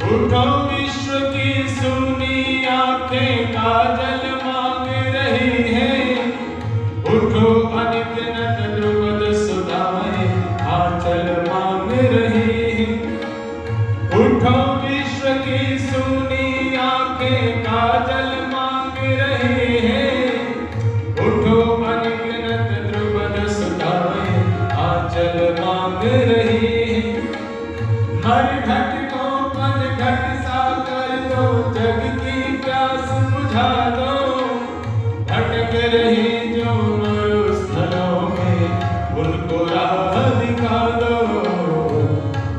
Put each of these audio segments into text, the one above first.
उठो विश्व की सुनी आंखें काजल मांग रही है। उठो अनित नत द्रुपद सुधाएं आंचल मांग रही है। उठो विश्व की सुनी आंखें काजल मांग रही है। उठो अनित नत द्रुपद सुधाएं आंचल मांग रही है। हर घट को पन घट सा कर दो, जग की प्यास बुझा दो। भटक रही जो मरुस्थलों में, उनको राह दिखा दो।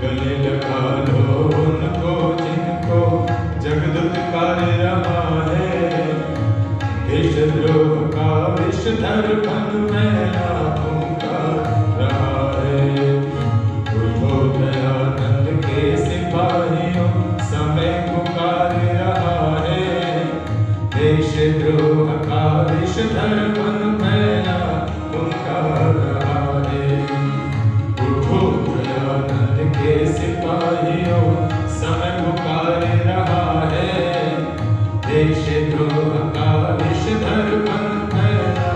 गले लगा लो उनको जिनको जगदूत कर रहा है। देशद्रोह का विषधर बन फैला पुकार रहा है। उठो दयानंद के सिपाहियों, समय पुकार रहा है। देशद्रोह का विषधर बन फैला पुकार रहा है। उठो दयानंद के सिपाहियों, समय पुकार रहा है। देशद्रोह का विषधर बन फैला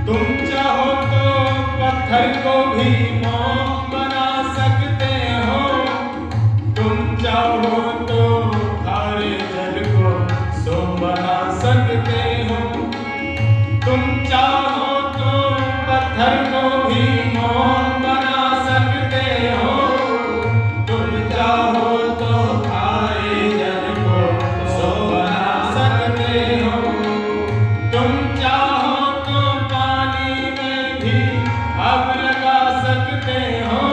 तुम चाहो तो पत्थर को भी मोम बना सकते हो। तुम चाहो तो खारे जल को सोम बना सकते हो। तुम चाहो तो पत्थर को भी मोम बना सकते हो। तुम चाहो तो खारे जल को सोम बना सकते हो। तुम चाहो आग लगा सकते हो।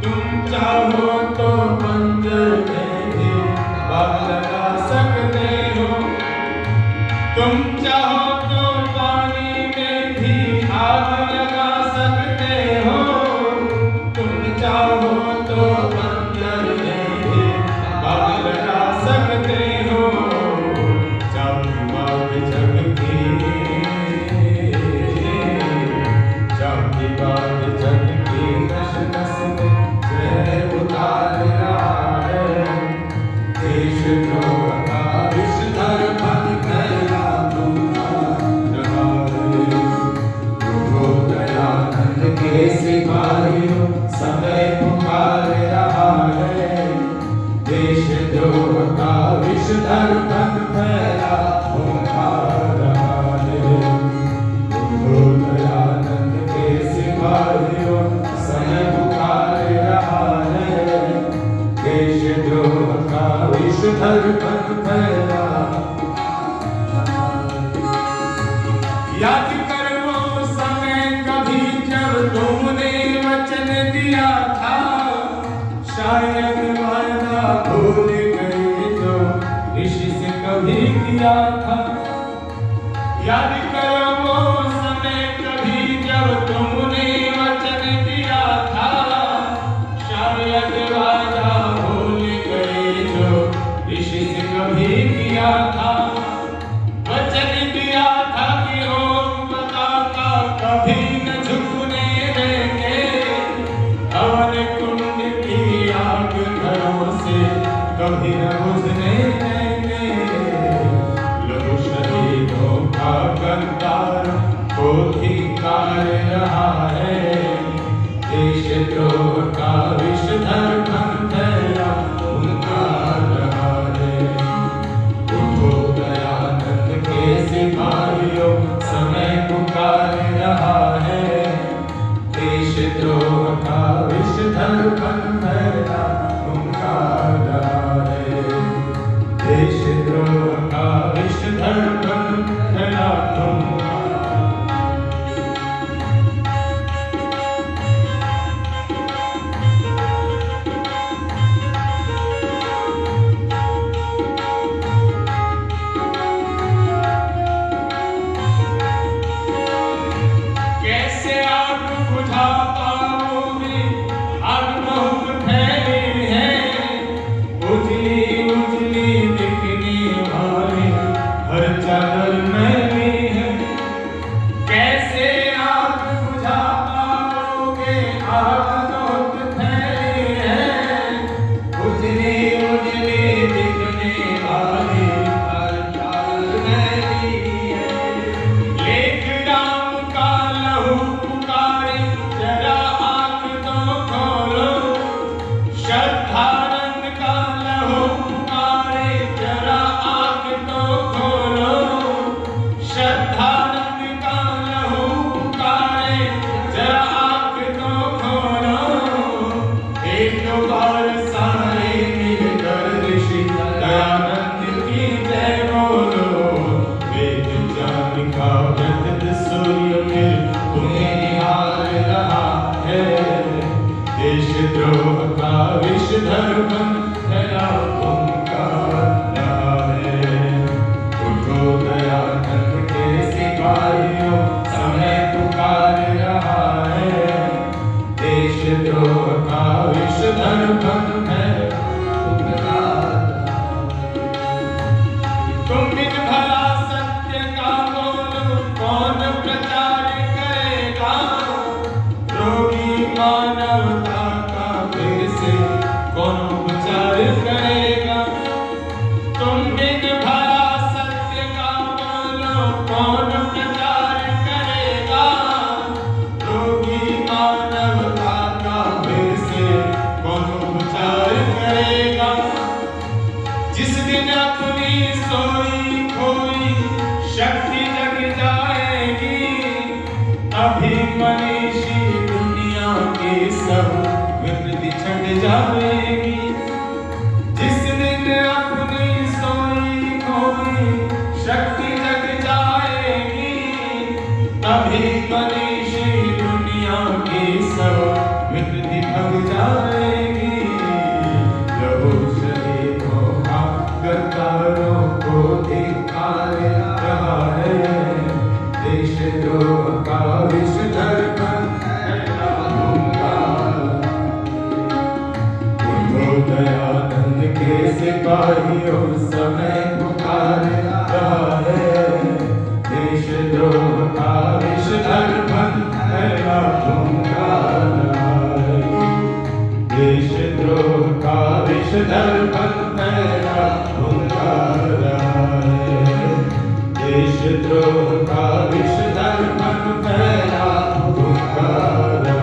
तुम चाहो तो बंजर में भी आग लगा सकते हो। तुम चाहो तो पानी में भी आग लगा सकते हो। तुम चाहो तो बंजर में भी आग लगा सकते हो। चांदी बाग जग की, चांदी बाग जग की नस नस में जहर उतार रहा है। देशद्रोह का विषधर बन फैला पुकार रहा है। उठो दयानंद के सिपाहियों, समय पुकार रहा है। देशद्रोह का विषधर बन फैला पुकार रहा है। उठो दयानंद के सिपाहियों, समय पुकार रहा है। देशद्रोह का विषधर बन फैला। याद करो वो समय कभी जब तुमने वचन दिया था। शायद वादा भूल गए जो ऋषि से कभी किया था। याद करो वो समय कभी जब तुमने वचन दिया था। शायद वादा भूल गए जो ऋषि से कभी किया था। वचन दिया था कि ओम पताका कभी न झुकने देंगे। हवन कुंड की आग घरों से कभी न बुझने देंगे। लहू शहीदों का कंतार को धिक्कार रहा है। देशद्रोह का विषधर बन फैला पुकार रहा है। उठो दयानंद के सिपाहियों, समय पुकार रहा है। देशद्रोह का विषधर बन फैला पुकार रहा है। देशद्रोह का विषधर बन फैला पुकार। विषधर बंधना ओंकार है। उठो दयानंद के सिपाहियों, समय पुकार रहा है। देशद्रोह का विषधर बंधन है ओंकार। तुम बिन भला सत्य का बोलो, कौन प्रचार करेगा। रोगी मानवता का फिर से कौन उपचार करेगा। तुम बिन भला सत्य का बोलो, कौन प्रचार करेगा। रोगी मानवता का फिर से कौन उपचार करेगा। जिस दिन अपनी सोई खोई शक्ति जग जाएगी, अभी मनीषी दुनिया की सब विकृति छट जाएगी। जिस दिन अपनी सोई खोई शक्ति जग जाएगी, तभी मनीषी दुनिया की सब विकृति भग जाएगी। प्रभु शहीदों का गद्दारों को धिक्कार रहा है। देशद्रोह का विषधर बंधना ओंकार। उठो दयानंद के सिपाहियों, समय पुकार रहा है। देशद्रोह का विषधर बंधना ओंकार है। देशद्रोह का विषधर बंधना ओंकार है। देशद्रोह का विषधर बंधना ओंकार है।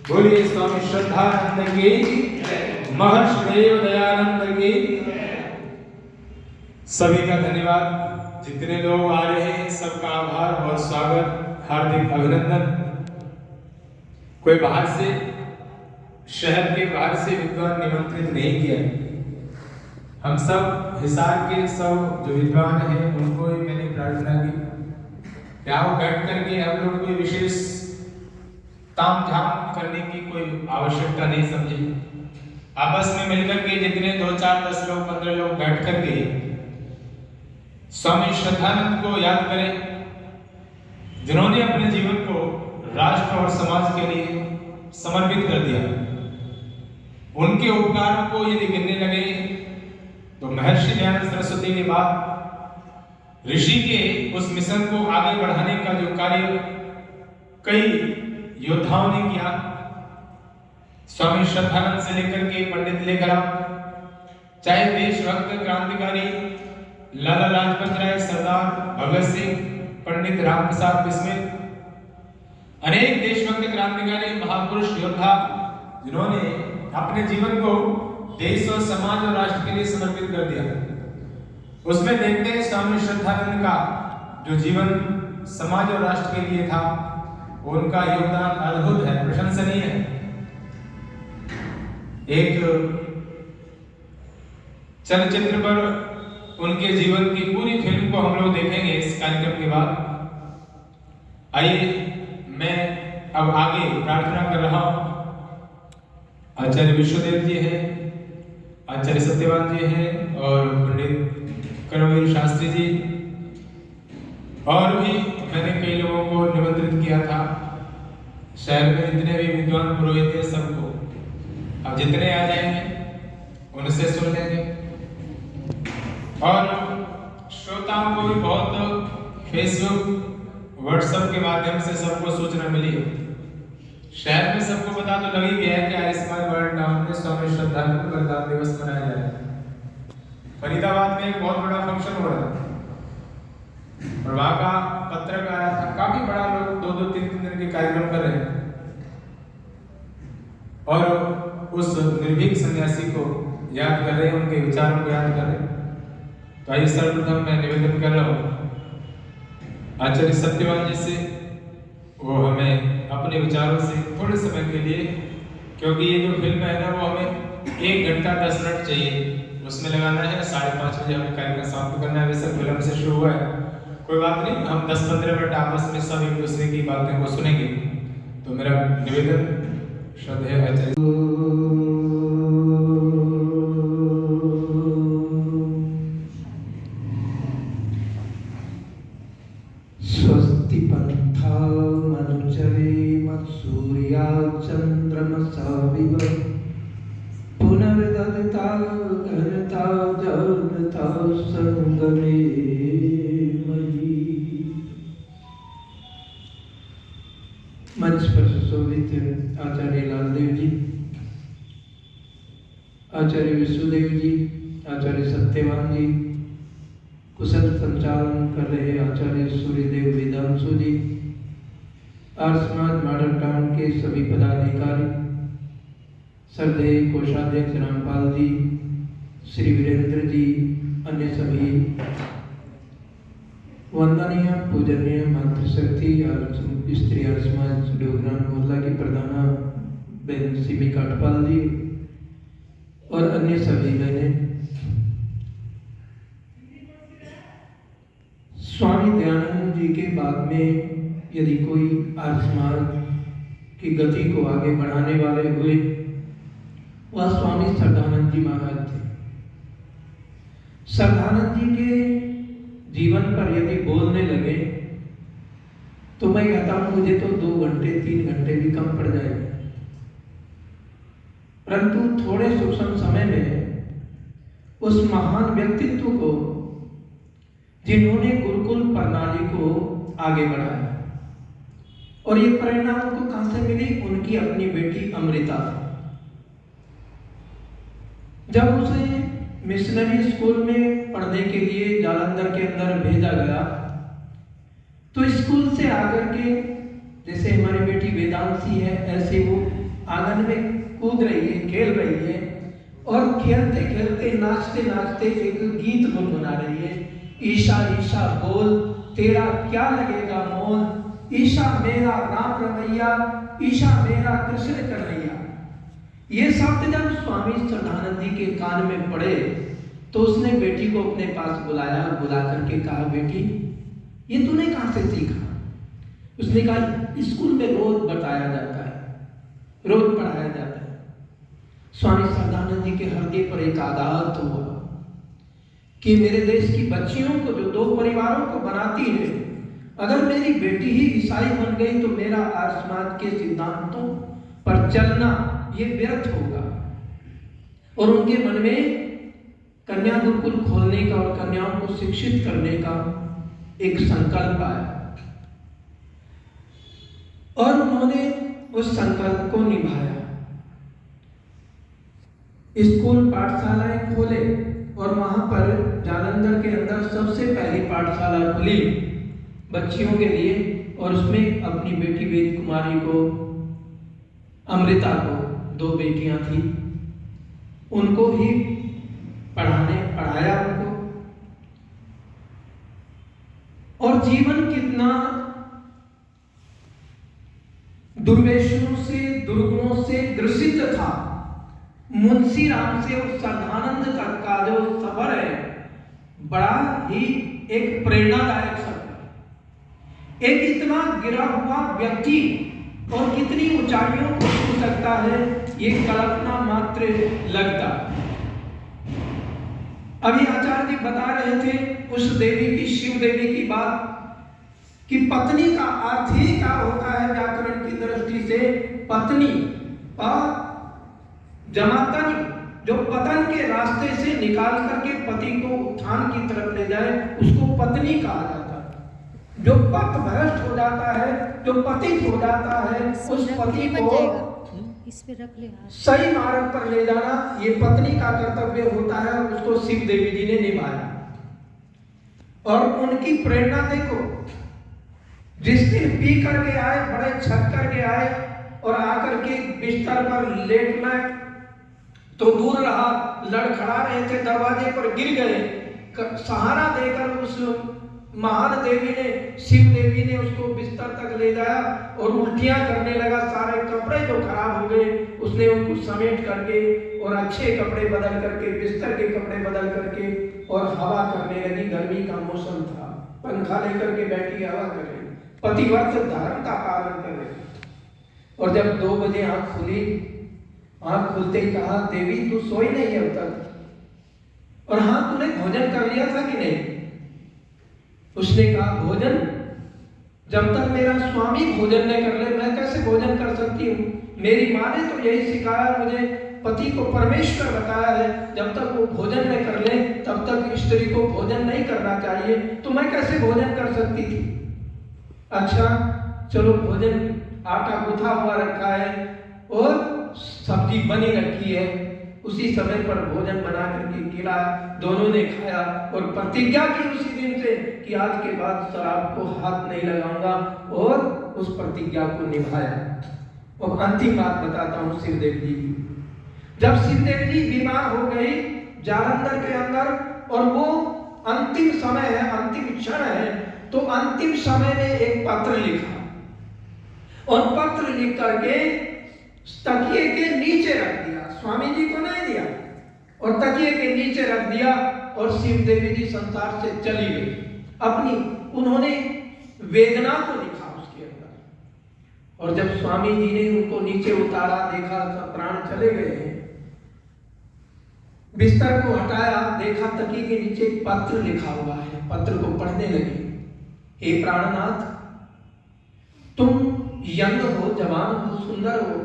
बोलिए स्वामी श्रद्धानंद की, महर्षि देव दयानंद की। सभी का धन्यवाद। जितने लोग आ रहे हैं सबका आभार और स्वागत, हार्दिक अभिनंदन। कोई बाहर से, शहर के बाहर से विद्वान निमंत्रित नहीं किया। हम सब हिसार के सब जो विद्वान हैं उनको ही मैंने प्रार्थना की कि आओ बैठ करके हम लोग कोई विशेष ताम झाम करने की कोई आवश्यकता नहीं समझी। आपस में मिलकर के जितने 2, 4, 10 लोग, 15 लोग बैठ करके स्वामी श्रद्धानंद को याद करें, जिन्होंने अपने जीवन को राष्ट्र और समाज के लिए समर्पित कर दिया। उनके उपकारों को यदि गिनने लगे तो महर्षि दयानंद सरस्वती के बाद ऋषि के उस मिशन को आगे बढ़ाने का जो कार्य कई योद्धाओं ने किया, स्वामी श्रद्धानंद से लेकर के पंडित लेखराम, चाहे देशभक्त क्रांतिकारी लाला लाजपत राय, सरदार भगत सिंह, पंडित राम प्रसाद बिस्मिल, अनेक देशभक्त क्रांतिकारी महापुरुष योद्धा जिन्होंने अपने जीवन को देश और समाज और राष्ट्र के लिए समर्पित कर दिया। उसमें देखते हैं स्वामी श्रद्धानंद का जो जीवन समाज और राष्ट्र के लिए था, उनका योगदान अद्भुत है, प्रशंसनीय है। एक चलचित्र पर उनके जीवन की पूरी फिल्म को हम लोग देखेंगे इस कार्यक्रम के बाद। आइए मैं अब आगे प्रार्थना कर रहा हूं। आचार्य विश्वदेव जी हैं, आचार्य सत्यवान जी हैं और पंडित कर्मवीर शास्त्री जी, और भी मैंने कई लोगों को निमंत्रित किया था। शहर में जितने भी विद्वान पुरोहित हैं सबको, अब जितने आ जाएंगे उनसे सुन लेंगे। और श्रोताओं को भी बहुत फेसबुक, व्हाट्सएप के माध्यम से सबको सूचना मिली। शहर में सबको पता तो लग ही गया है कि आयुष्मान भारत टाउन में स्वामी श्रद्धानंद बलिदान दिवस मनाया जाए। फरीदाबाद में एक बहुत बड़ा फंक्शन हो रहा था और वहां का पत्रक आ रहा था, काफी बड़ा, लोग 2-2, 3-3 दिन के कार्यक्रम कर रहे हैं। और उस निर्भीक सन्यासी को याद कर रहे हैं, उनके विचारों को याद कर रहे हैं। तो आइए सर्वप्रथम मैं निवेदन कर रहा हूँ आचार्य सत्यवान जी से, वो हमें अपने विचारों से थोड़े समय के लिए, क्योंकि ये जो फिल्म है ना वो हमें 1 घंटा 10 मिनट चाहिए उसमें लगाना है। 5:30 बजे हमें कार्यक्रम समाप्त करना है। वैसे फिल्म से शुरू हुआ है, कोई बात नहीं, हम 10-15 मिनट आपस में सब एक दूसरे की बातें को सुनेंगे। तो मेरा निवेदन श्रद्धेय आचार्य स्वस्ति पंथा मनुचरे मत्सूर्या चंद्रमसाविव पुनर्दत्ता घनता जनता संगमे मयि। मंच पर सुशोभित आचार्य लालदेव जी, आचार्य विष्णुदेव जी, आचार्य सत्यवान जी, कुशल संचालन कर रहे आचार्य सूर्यदेव वेदांशु जी, आर्य समाज मॉडल टाउन के सभी पदाधिकारी, श्रद्धेय कोषाध्यक्ष रामपाल जी, श्री वीरेंद्र जी, अन्य सभी वंदनीय पूजनीय मातृशक्ति और स्त्री आर्य समाज डोगरा मोहल्ला की प्रधाना बहन सिमी काटपाल जी और अन्य सभी बहनें, स्वामी दयानंद जी के बाद में यदि कोई आर्य समाज की गति को आगे बढ़ाने वाले हुए वह स्वामी श्रद्धानंद जी महाराज थे। श्रद्धानंद जी के जीवन पर यदि बोलने लगे तो मैं कहता हूं मुझे तो 2 घंटे 3 घंटे भी कम पड़ जाएंगे, परंतु थोड़े सूक्ष्म समय में उस महान व्यक्तित्व को जिन्होंने गुरुकुल प्रणाली को आगे बढ़ाया, और ये प्रेरणा उनको कहां से मिली? उनकी अपनी बेटी अमृता से। जब उसे मिशनरी स्कूल में पढ़ने के लिए जालंधर के अंदर भेजा गया तो स्कूल से आकर के, जैसे हमारी बेटी वेदांशी है, ऐसे वो आंगन में कूद रही है, खेल रही है, और खेलते खेलते नाचते नाचते एक गीत गुनगुना रही है। ईशा ईशा बोल तेरा क्या लगेगा मोल, ईशा मेरा राम रमैया, ईशा मेरा कृष्ण कन्हैया। ये शब्द जब स्वामी श्रद्धानंद जी के कान में पड़े तो उसने बेटी को अपने पास बुलाया, बुला करके कहा, बेटी ये तूने कहां से सीखा? उसने कहा, स्कूल में रोज बताया जाता है, रोज पढ़ाया जाता है। स्वामी श्रद्धानंद जी के हृदय पर एक आघात हुआ कि मेरे देश की बच्चियों को, जो 2 परिवारों को बनाती है, अगर मेरी बेटी ही ईसाई बन गई तो मेरा आर्य समाज के सिद्धांतों पर चलना ये व्यर्थ होगा। और उनके मन में कन्या गुरुकुल खोलने का और कन्याओं को शिक्षित करने का एक संकल्प आया, और उन्होंने उस संकल्प को निभाया। स्कूल पाठशालाएं खोले और वहां पर जालंधर के अंदर सबसे पहली पाठशाला खुली बच्चियों के लिए, और उसमें अपनी बेटी वेद कुमारी को, अमृता को, 2 बेटियां थी, उनको ही पढ़ाया उनको। और जीवन कितना दुर्वेशों से, दुर्गुणों से ग्रसित था। मुंशी राम से और श्रद्धानंद तक का जो सफर है बड़ा ही एक प्रेरणादायक सफर। एक इतना गिरा हुआ व्यक्ति और कितनी ऊंचाइयों को छू सकता है, ये कल्पना मात्र लगता। अभी आचार्य जी बता रहे थे उस देवी की, शिव देवी की बात, कि पत्नी का अर्थ ही क्या होता है व्याकरण की दृष्टि से? पत्नी और जमातन, जो पतन के रास्ते से निकाल करके पति को उत्थान की तरफ ले जाए, उसको पत्नी कहा जाता है। जो पथ भ्रष्ट हो जाता है, जो पतित हो जाता है, उस पति को इस पे रख ले, सही मार्ग पर ले जाना ये पत्नी का कर्तव्य होता है, और उसको शिव देवी जी ने निभाया। और उनकी प्रेरणा देखो, जिस दिन पी करके आए, बड़े छक करके आए, और आकर के बिस्तर पर लेटना तो दूर रहा, लड़खड़ा रहे थे, दरवाजे पर गिर गए। सहारा देकर उस महान देवी ने, शिव देवी ने उसको बिस्तर तक ले जाया और उल्टियां करने लगा। सारे कपड़े जो खराब हो गए उसने उनको समेट करके और अच्छे कपड़े बदल करके, बिस्तर के कपड़े बदल करके, और हवा करने लगी। गर्मी का मौसम था, पंखा लेकर के बैठी हवा कर रही, पतिव्रत धर्म का पालन कर रही। और जब 2 बजे आंख खुली, आंख खुलते ही कहा, देवी तू सोई नहीं है अब तक, और हाँ तूने भोजन कर लिया था कि नहीं? उसने कहा, भोजन? जब तक मेरा स्वामी भोजन न कर ले मैं कैसे भोजन कर सकती हूँ? मेरी माँ ने तो यही सिखाया मुझे, पति को परमेश्वर बताया है, जब तक वो भोजन न कर ले तब तक स्त्री को भोजन नहीं करना चाहिए, तो मैं कैसे भोजन कर सकती थी? अच्छा चलो, भोजन आटा गूथा हुआ रखा है और सब्जी बनी रखी है, उसी समय पर भोजन बना करके खिलाया, दोनों ने खाया और प्रतिज्ञा की उसी दिन से कि आज के बाद शराब को हाथ नहीं लगाऊंगा, और उस प्रतिज्ञा को निभाया। और अंतिम बात बताता हूँ शिवदेव जी की। जब शिवदेव जी बीमार हो गई जालंधर के अंदर, और वो अंतिम समय है, अंतिम क्षण है, तो अंतिम समय में एक पत्र लिखा, और पत्र लिख करके तकिए के नीचे रख दिया, स्वामी जी को नहीं दिया, और तकिए के नीचे रख दिया, और शिव देवी जी संसार से चली गई। अपनी उन्होंने वेदना को लिखा उसके अंदर, और जब स्वामी जी ने उनको नीचे उतारा, देखा सब प्राण चले गए हैं, बिस्तर को हटाया, देखा तकिए के नीचे एक पत्र लिखा हुआ है, पत्र को पढ़ने लगी। हे प्राणनाथ, तुम यंग हो, जवान हो, सुंदर हो,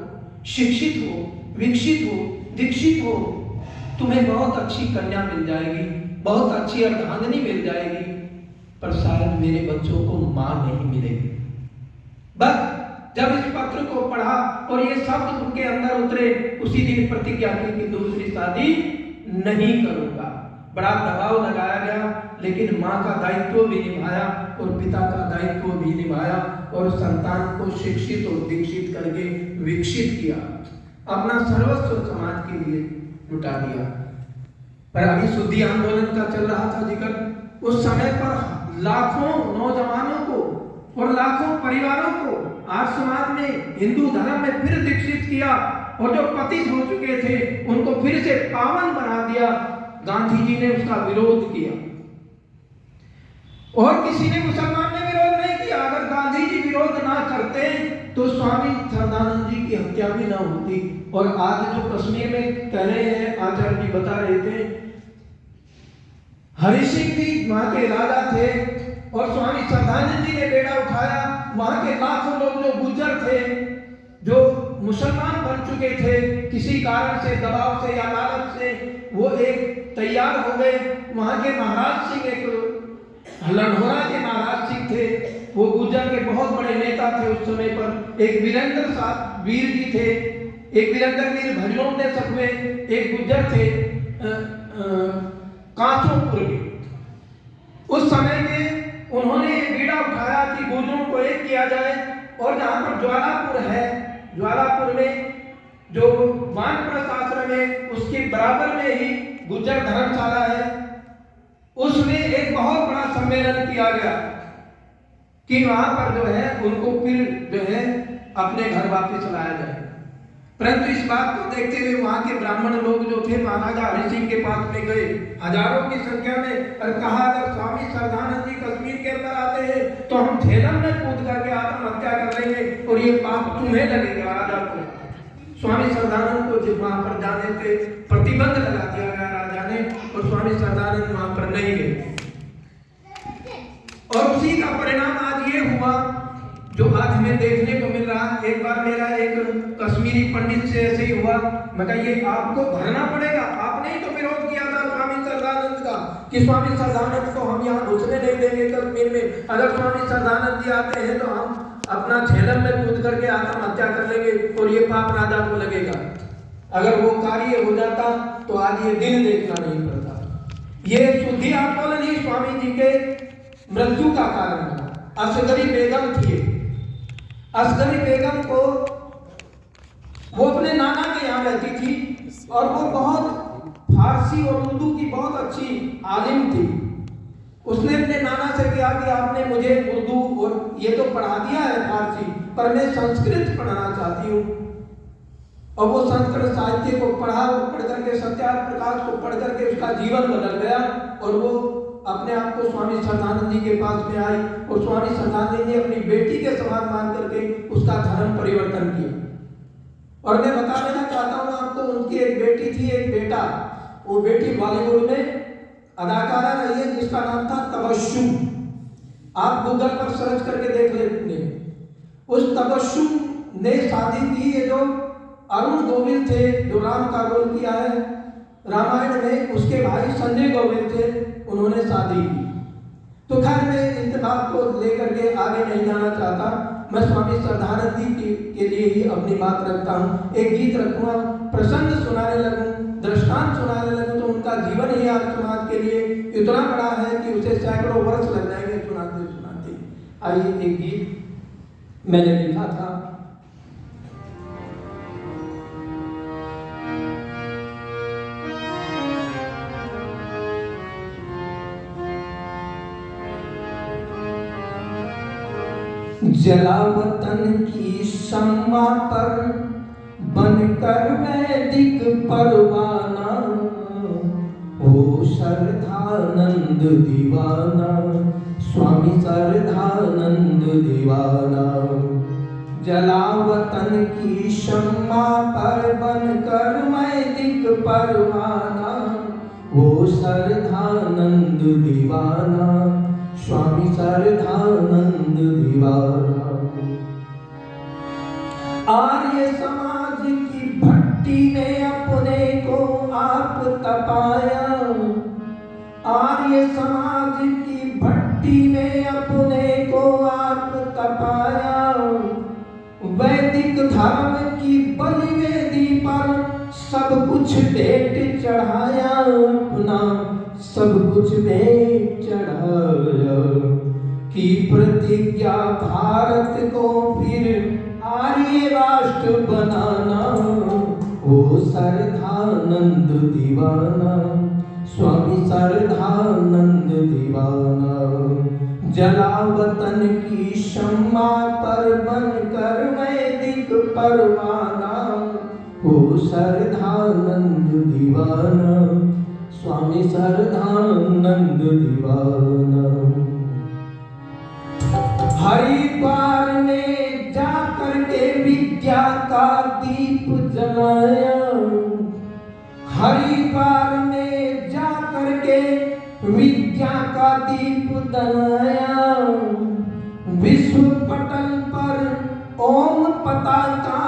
शिक्षित हो, विकसित हो, दीक्षित हो, तुम्हें बहुत अच्छी कन्या मिल जाएगी, बहुत अच्छी अर्धांगिनी मिल जाएगी, पर शायद मेरे बच्चों को मां नहीं मिलेगी। बस जब इस पत्र को पढ़ा और ये शब्द उनके अंदर उतरे, उसी दिन प्रतिज्ञा की कि दूसरी शादी नहीं करूंगा। बड़ा दबाव लगाया गया, लेकिन माँ का दायित्व भी निभाया और पिता का दायित्व भी निभाया, और संतान को शिक्षित और दीक्षित करके विकसित किया, अपना सर्वस्व समाज के लिए लुटा दिया। पर अभी शुद्धि आंदोलन का चल रहा था जिक्र, उस समय पर लाखों नौजवानों को और लाखों परिवारों को आज समाज में हिंदू धर्म में फिर दीक्षित किया, और जो पतित हो चुके थे उनको फिर से पावन बना दिया। गांधी जी ने उसका विरोध किया, और किसी ने, मुसलमान ने विरोध नहीं किया। अगर गांधी जी विरोध ना करते तो स्वामी श्रद्धानंद जी की हत्या भी ना होती। और आज जो कश्मीर में कह रहे हैं, आचार्य जी बता रहे थे, हरि सिंह भी वहां के राजा थे, और स्वामी श्रद्धानंद जी ने बेड़ा उठाया। वहां के लाखों लोग जो गुर्जर थे, जो मुसलमान बन चुके थे, किसी कारण से, दबाव से या लालच से, वो एक तैयार हो गए। वहां के महाराज सिंह, एक लंढोरा के महाराज सिंह थे, वो गुर्जर के बहुत बड़े नेता थे उस समय पर। एक वीरेंद्र साहब वीर जी थे, एक वीरेंद्र वीर भजनों ने सखवे, एक गुर्जर थे कांचोपुर के। उस समय में उन्होंने बीड़ा उठाया कि गुर्जरों को एक किया जाए, और जहाँ पर ज्वालापुर है, ज्वालापुर में जो वानप्रस्थ आश्रम है, उसके बराबर में ही गुर्जर धर्मशाला है, उसमें एक बहुत बड़ा सम्मेलन किया गया कि वहां पर जो है उनको फिर जो है अपने घर वापस लाया जाए। परंतु इस बात को देखते हुए वहां के ब्राह्मण लोग जो थे महाराजा हरि सिंह के पास में गए, हजारों की संख्या में, और कहा अगर स्वामी श्रद्धानंद जी कश्मीर के अंदर आते हैं तो हम झेलम में कूद करके आत्महत्या कर लेंगे, और ये पाप तुम्हें लगेगा, राजा को। स्वामी श्रद्धानंद को जब वहां पर जाने पे प्रतिबंध लगा दिया गया राजा ने, और स्वामी श्रद्धानंद वहां पर नहीं गए। और उसी का परिणाम आज ये हुआ जो आज हमें देखने को मिल रहा है। एक बार मेरा एक कश्मीरी पंडित से ऐसे ही हुआ, मैं कहा ये आपको भरना पड़ेगा, आपने ही तो विरोध किया था स्वामी श्रद्धानंद का कि स्वामी श्रद्धानंद को हम यहाँ घुसने नहीं देंगे कश्मीर में, अगर स्वामी श्रद्धानंद जी आते हैं तो हम अपना झेलम में कूद करके आत्महत्या कर लेंगे, और ये पाप राजा को लगेगा। अगर वो कार्य हो जाता तो आज ये दिन देखना नहीं पड़ता। ये शुद्धि आंदोलन ही स्वामी जी के मृत्यु का कारण बना। असगरी बेगम थी, असगरी बेगम को वो अपने नाना के यहाँ रहती थी, और वो बहुत फारसी और उर्दू की बहुत अच्छी आलिम थी। उसने अपने नाना से कहा कि आपने मुझे उर्दू और ये तो पढ़ा दिया है फारसी, पर मैं संस्कृत पढ़ना चाहती हूँ। और वो संस्कृत साहित्य को पढ़ा, और पढ़ करके सत्यार्थ प्रकाश को पढ़ करके उसका जीवन बदल गया, और वो अपने आप को स्वामी श्रद्धानंद जी के पास में आई और स्वामी श्रद्धानंद जी ने अपनी बेटी के समान मान करके उसका धर्म परिवर्तन किया। और मैं बता देना चाहता हूँ आपको, उनकी एक बेटी थी, एक बेटा। वो बेटी बॉलीवुड में अदाकारा रही है जिसका नाम था तबस्सुम। आप गूगल पर सर्च करके देख लेंगे। उस तबस्सुम ने शादी की, ये जो अरुण गोविल थे जो राम का रोल किया है रामायण में, उसके भाई संजय गोविल थे, उन्होंने शादी की। तो खैर मैं इस बात को लेकर के आगे नहीं जाना चाहता। मैं स्वामी श्रद्धानंद जी के लिए ही अपनी बात रखता हूँ। एक गीत रखूंगा, प्रसंग सुनाने लगूं, दृष्टांत सुनाने लगूं, तो उनका जीवन ही आज समाज के लिए इतना बड़ा है कि उसे सैकड़ों वर्ष लग जाएंगे सुनाते सुनाते। आइए एक गीत मैंने लिखा था। जला वतन की शम्मा पर बनकर वैदिक परवाना, हो श्रद्धानंद दीवाना, स्वामी श्रद्धानंद दीवाना। जला वतन की शम्मा पर बनकर वैदिक परवाना, हो श्रद्धानंद दीवाना, स्वामी श्रद्धानंद दीवाना। आर्य समाज की भट्टी में अपने को आप तपाया, आर्य समाज की भट्टी में अपने को आप तपाया। वैदिक धर्म की बलिवेदी पर सब कुछ भेंट चढ़ाया, अपना सब कुछ भेंट चढ़ाया। की प्रतिज्ञा भारत को फिर आर्य राष्ट्र बनाना, ओ श्रद्धानंद दीवाना, स्वामी श्रद्धानंद दीवाना। जला वतन की शम्मा पर बनकर वैदिक परवाना, ओ श्रद्धानंद दीवाना, स्वामी श्रद्धानंद दीवाना। हरिद्वार में जाकर के विद्या का दीप जलाया, हरिद्वार में जाकर के विद्या का दीप जलाया। विश्व पटल पर ओम पताका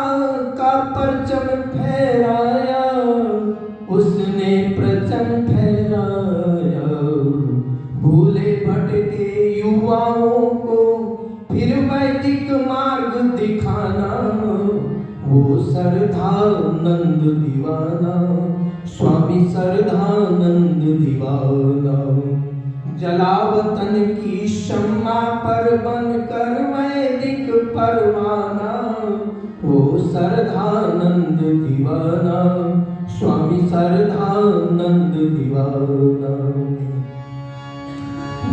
का परचम फहराया, उसने प्रचम फहराया। भूले भटके युवाओं को फिर वैदिक मार्ग दिखाना, वो श्रद्धानंद दीवाना, स्वामी श्रद्धानंद दीवाना। जला वतन की शम्मा पर बनकर वैदिक परवाना, वो श्रद्धानंद दीवाना, स्वामी श्रद्धानंद दीवाना।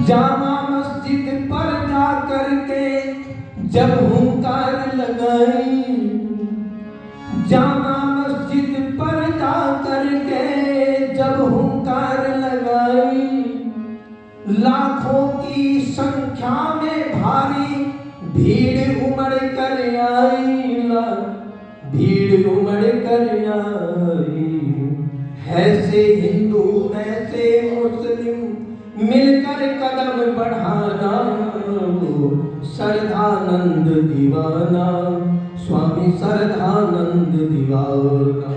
जामा मस्जिद पर जाकर के जब हुंकार लगाई, जामा मस्जिद पर जाकर के जब हुंकार लगाई। लाखों की संख्या में भारी भीड़ उमड़ कर आई, भीड़ उमड़ कर आई। ऐसे हिंदू ऐसे मुस्लिम मिलकर कदम बढ़ाना, श्रद्धानंद दीवाना, स्वामी श्रद्धानंद दीवाना।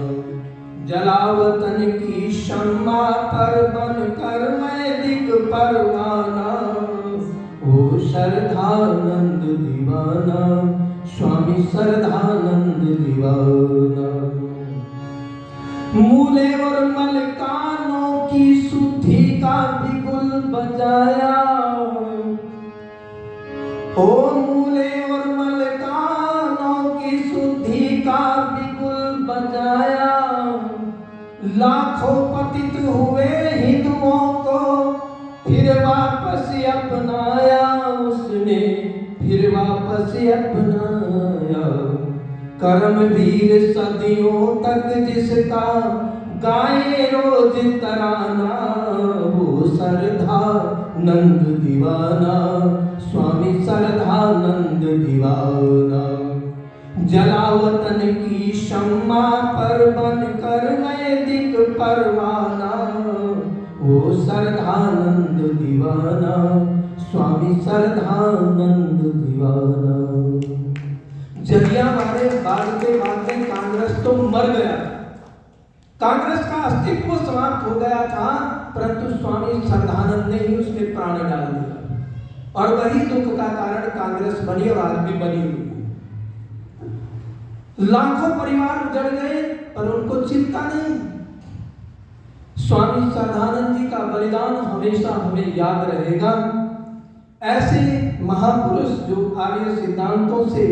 जला वतन की शम्मा पर बनकर वैदिक परवाना, ओ श्रद्धानंद दीवाना, स्वामी श्रद्धानंद दीवाना। मूले और मलकानों की शुद्धि का बिगुल बजाया, ओ मूले और मलकानों की शुद्धि का बिगुल बजाया। लाखों पतित हुए हिंदुओं को फिर वापस अपनाया, उसने फिर वापस अपनाया। कर्मवीर सदियों तक जिसका गाए रोज तराना, वो श्रद्धा नंद दीवाना, स्वामी श्रद्धानंद दीवाना। जलावतन की शम्मा पर बन कर वैदिक परवाना, वो श्रद्धानंद दीवाना, स्वामी श्रद्धानंद दीवाना। जलियांवाले बाग के बाद में कांग्रेस तो मर गया, कांग्रेस का अस्तित्व समाप्त हो गया था, परंतु स्वामी श्रद्धानंद ने ही उसमें प्राण डाल दिया और वही दुख का कारण कांग्रेस बनी और आज भी बनी हुई। लाखों परिवार उजड़ गए पर उनको चिंता नहीं। स्वामी श्रद्धानंद जी का बलिदान हमेशा हमें याद रहेगा। ऐसे महापुरुष जो आर्य सिद्धांतों से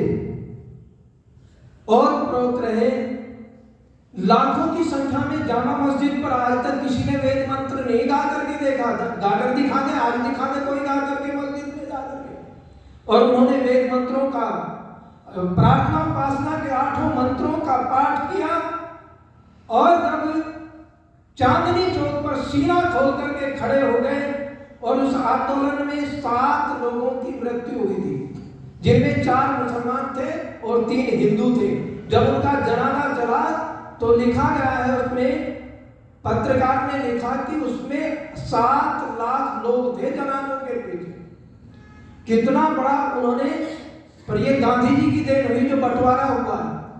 और प्रोत रहे, लाखों की संख्या में जामा मस्जिद पर आज तक किसी ने वेद मंत्र नहीं गा करके देखा। गाकर दिखा दे, आज दिखा दे कोई गा करके मस्जिद में जा करके। और उन्होंने वेद मंत्रों का प्रार्थना उपासना के 8 मंत्रों का पाठ किया और जब चांदनी चौक पर सीना खोल करके खड़े हो गए और उस आंदोलन में 7 लोगों की मृत्यु हुई थी, जिनमें 4 मुसलमान थे और 3 हिंदू थे। जब उनका जनाजा चला तो लिखा गया है, उसमें पत्रकार ने लिखा कि उसमें 7 लाख लोग थे जनाजों के पीछे। कितना बड़ा उन्होंने, पर ये गांधी जी की देन हुई जो बंटवारा हुआ।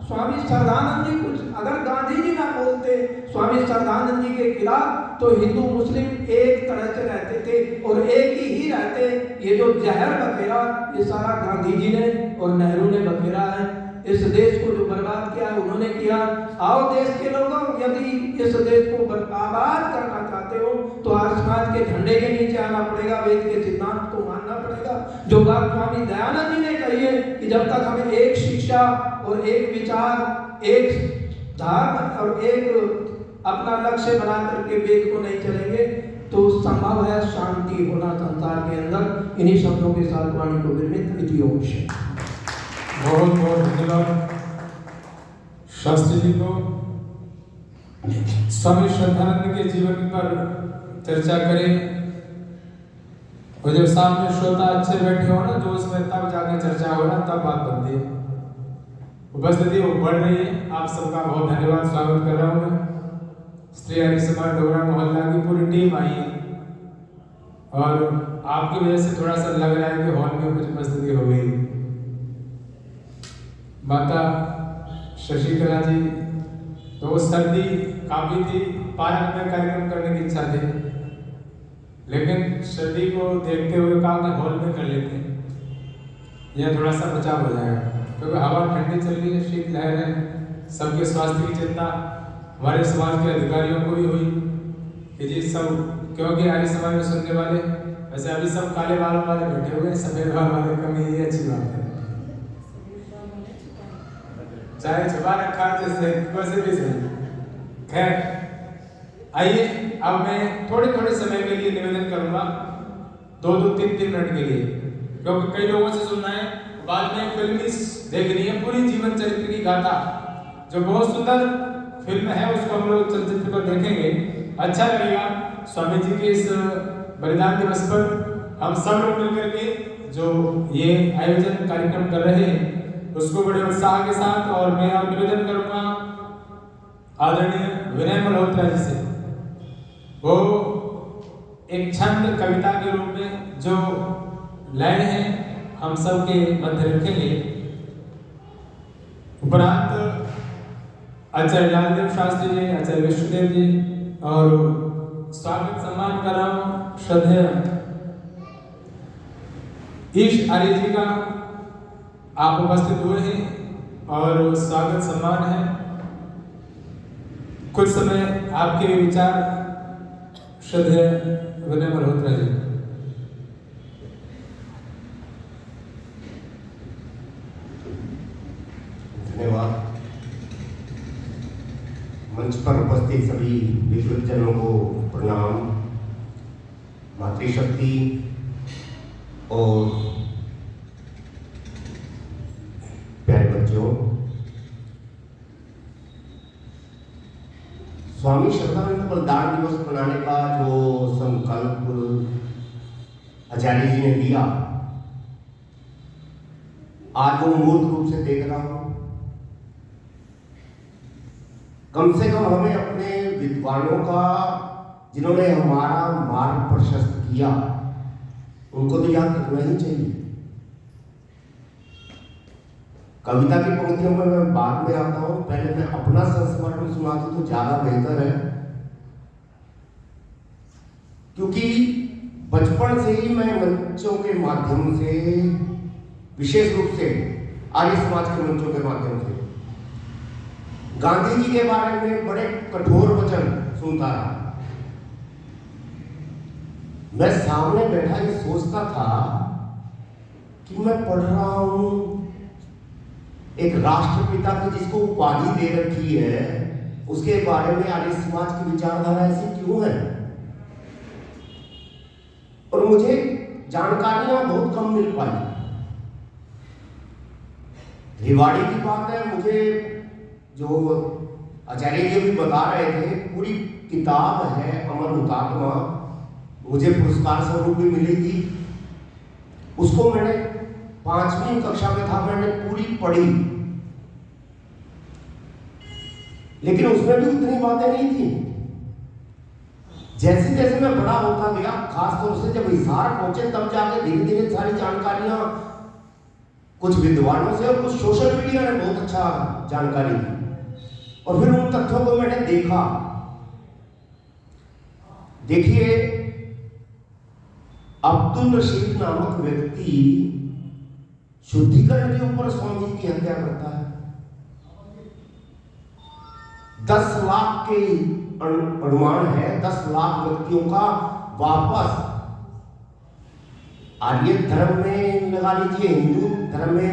स्वामी श्रद्धानंद जी कुछ अगर गांधी जी ना बोलते स्वामी श्रद्धानंद जी के खिलाफ तो हिंदू मुस्लिम एक तरह से रहते थे और एक ही रहते। ये जो जहर बखेरा ये सारा गांधी जी ने और नेहरू ने बखेरा है। इस देश को जो बर्बाद किया उन्होंने किया। आओ देश के लोगों, यदि इस देश को आबाद करना चाहते हो तो आर्य समाज के झंडे के नीचे आना पड़ेगा, वेद के सिद्धांत को मानना पड़ेगा। जो बात स्वामी दयानंद जी ने कही है कि जब तक हमें एक शिक्षा और एक विचार, एक धर्म और एक अपना लक्ष्य बना करके वेद को नहीं चलेंगे तो संभव है शांति होना संसार के अंदर। इन्हीं शब्दों के साथ वाणी को विरमित इतियोश। बहुत बहुत धन्यवाद शास्त्री जी को। स्वामी श्रद्धानंद के जीवन पर चर्चा करें और जब सामने श्रोता अच्छे बैठे हो ना, जो उसमें तब जाके चर्चा हो ना, तब बात बनती है। उपस्थिति वो बढ़ रही है। आप सबका बहुत धन्यवाद, स्वागत कर रहा हूँ मैं। श्री आर्य समाज डोगरा मोहल्ला की पूरी टीम आई है और आपकी वजह से थोड़ा सा लग रहा है कि हॉल में कुछ उपस्थिति हो गई। माता शशिकला जी, तो वो सर्दी काफी थी, पार्क में कार्यक्रम करने की इच्छा थी, लेकिन सर्दी को देखते हुए कहा कि हॉल में कर लेते हैं, यह थोड़ा सा बचाव हो जाएगा क्योंकि हवा ठंडी चल रही है, शीत लहर है। सबके स्वास्थ्य की चिंता हमारे समाज के अधिकारियों को भी हुई कि जी सब, क्योंकि आर्य समाज में सुनने वाले वैसे अभी सब काले बालों वाले बैठे हुए, सफेद बाल वाले कम, ये अच्छी बात है। चाहे छुपा रखा जैसे वैसे भी सही। खैर आइए, अब मैं थोड़े थोड़े समय के लिए निवेदन करूंगा, 2-2, 3-3 मिनट के लिए, क्योंकि कई लोगों से सुनना है, बाद में फिल्म देखनी है पूरी जीवन चरित्र की गाथा, जो बहुत सुंदर फिल्म है, उसको हम लोग चलचित्र पर देखेंगे, अच्छा लगेगा। स्वामी जी के इस बलिदान दिवस पर हम सब लोग मिलकर के जो ये आयोजन कार्यक्रम कर रहे हैं उसको बड़े उत्साह के साथ, और मैं अब निवेदन करूंगा आदरणीय विनय मल्होत्रा जी से, वो एक छंद कविता के रूप में जो लय है हम सब के मध्य रखेंगे। उपरांत आचार्य लालदेव शास्त्री जी, आचार्य विष्णुदेव जी, और स्वागत सम्मान कर रहा हूं श्रद्धेय ईश आर्य जी का। आप उपस्थित हुए हैं और स्वागत सम्मान है। कुछ समय आपके विचार श्रद्धेय विनय मल्होत्रा जी। धन्यवाद। मंच पर उपस्थित सभी विद्वज्जनों को प्रणाम। मातृशक्ति और प्यारे बच्चों, स्वामी श्रद्धानंद बलिदान दिवस मनाने का जो संकल्प आचार्य जी ने दिया, आज वो मूर्त रूप से देख रहा हूं। कम से कम हमें अपने विद्वानों का, जिन्होंने हमारा मार्ग प्रशस्त किया, उनको तो याद रखना ही चाहिए। कविता की पंक्तियों में मैं बाद में आता हूं, पहले मैं अपना संस्मरण सुना दूं तो ज्यादा बेहतर है, क्योंकि बचपन से ही मैं मंचों के माध्यम से, विशेष रूप से आर्य समाज के मंचों के माध्यम से गांधी जी के बारे में बड़े कठोर वचन सुनता रहा। मैं सामने बैठा ये सोचता था कि मैं पढ़ रहा हूं एक राष्ट्रपिता की जिसको उपाधि दे रखी है, उसके बारे में आर्य समाज की विचारधारा ऐसी क्यों है, और मुझे जानकारियां बहुत कम मिल पाई। रिवाड़ी की बात है, मुझे जो आचार्य जी भी बता रहे थे, पूरी किताब है अमर हुतात्मा, मुझे पुरस्कार स्वरूप भी मिली थी। उसको मैंने 5वीं कक्षा में था, मैंने पूरी पढ़ी, लेकिन उसमें भी उतनी बातें नहीं थी। जैसे जैसे मैं बड़ा होता गया, खासतौर से जब हिसार पहुंचे, तब जाके धीरे धीरे सारी जानकारियां कुछ विद्वानों से और कुछ सोशल मीडिया ने बहुत अच्छा जानकारी दी, और फिर उन तथ्यों को मैंने देखा। देखिए, अब्दुल रशीद नामक व्यक्ति शुद्धिकरण के ऊपर स्वामी जी की हत्या करता है। 10 लाख के अनुमान है, 10 लाख व्यक्तियों का वापस आर्य धर्म में, लगा लीजिए हिंदू धर्म में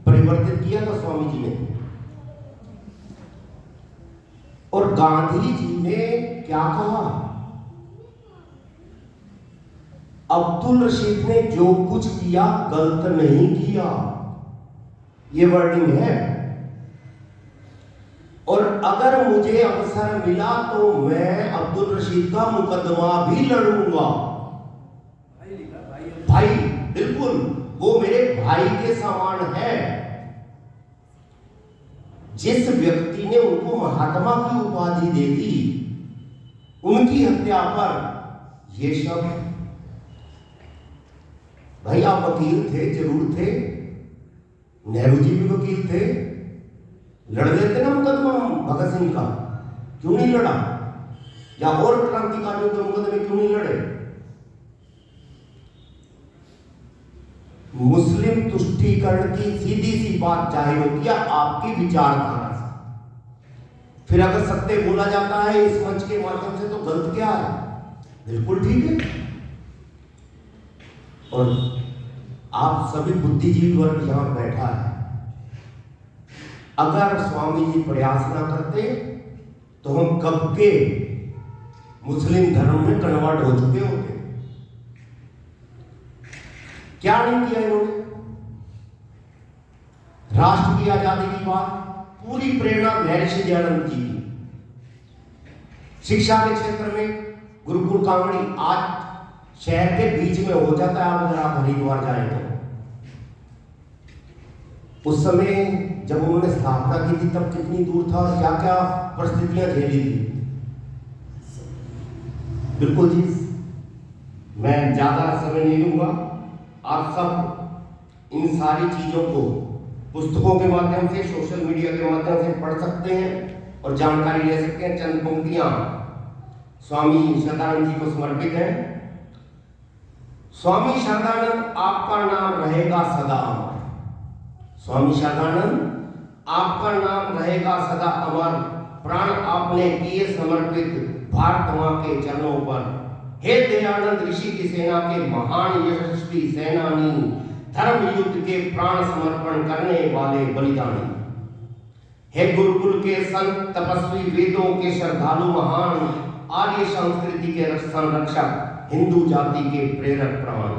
परिवर्तित किया था स्वामी जी ने। और गांधी जी ने क्या कहा, अब्दुल रशीद ने जो कुछ किया गलत नहीं किया, ये वर्डिंग है। और अगर मुझे अवसर मिला तो मैं अब्दुल रशीद का मुकदमा भी लड़ूंगा। भाई, बिल्कुल, वो मेरे भाई के समान है। जिस व्यक्ति ने उनको महात्मा की उपाधि दे दी, उनकी हत्या पर ये शब्द, भाई आप वकील थे, जरूर थे, नेहरू जी भी वकील थे, लड़ देते ना मुकदमा भगत सिंह का, क्यों नहीं लड़ा? या और क्रांतिकारियों के मुकदमे क्यों नहीं लड़े? मुस्लिम तुष्टीकरण की सीधी सी बात जाहिर होती है आपकी विचारधारा से। फिर अगर सत्य बोला जाता है इस मंच के माध्यम से, तो गलत क्या है? बिल्कुल ठीक है। और आप सभी बुद्धिजीवी वर्ग यहां बैठा है, अगर स्वामी जी प्रयास ना करते तो हम कब के मुस्लिम धर्म में कन्वर्ट हो चुके होते। क्या नहीं किया इन्होंने? राष्ट्र की आजादी की बात, पूरी प्रेरणा महर्षि दयानंद जी की। शिक्षा के क्षेत्र में गुरुकुल कांगड़ी आज शहर के बीच में हो जाता है। अगर आप हरिद्वार जाए तो उस समय जब उन्होंने स्थापना की थी तब कितनी दूर था और क्या क्या परिस्थितियां झेली थी। बिल्कुल जी, मैं ज्यादा समय नहीं लूंगा। आप सब इन सारी चीजों को पुस्तकों के माध्यम से, सोशल मीडिया के माध्यम से पढ़ सकते हैं और जानकारी ले सकते हैं। चंद पंक्तियां स्वामी शरदानंद जी को समर्पित हैं। स्वामी शरदानंद, आपका नाम रहेगा सदा अमर। स्वामी शरदानंद, आपका नाम रहेगा सदा अमर। प्राण आपने किए समर्पित भारत मां के चरणों पर। हे दयानंद ऋषि की सेना के महान यशस्वी सेनानी, धर्म युद्ध के प्राण समर्पण करने वाले बलिदानी। हे गुरुकुल के संत तपस्वी, वेदों के श्रद्धालु महान, आर्य संस्कृति के संरक्षक, हिंदू जाति के प्रेरक प्राण।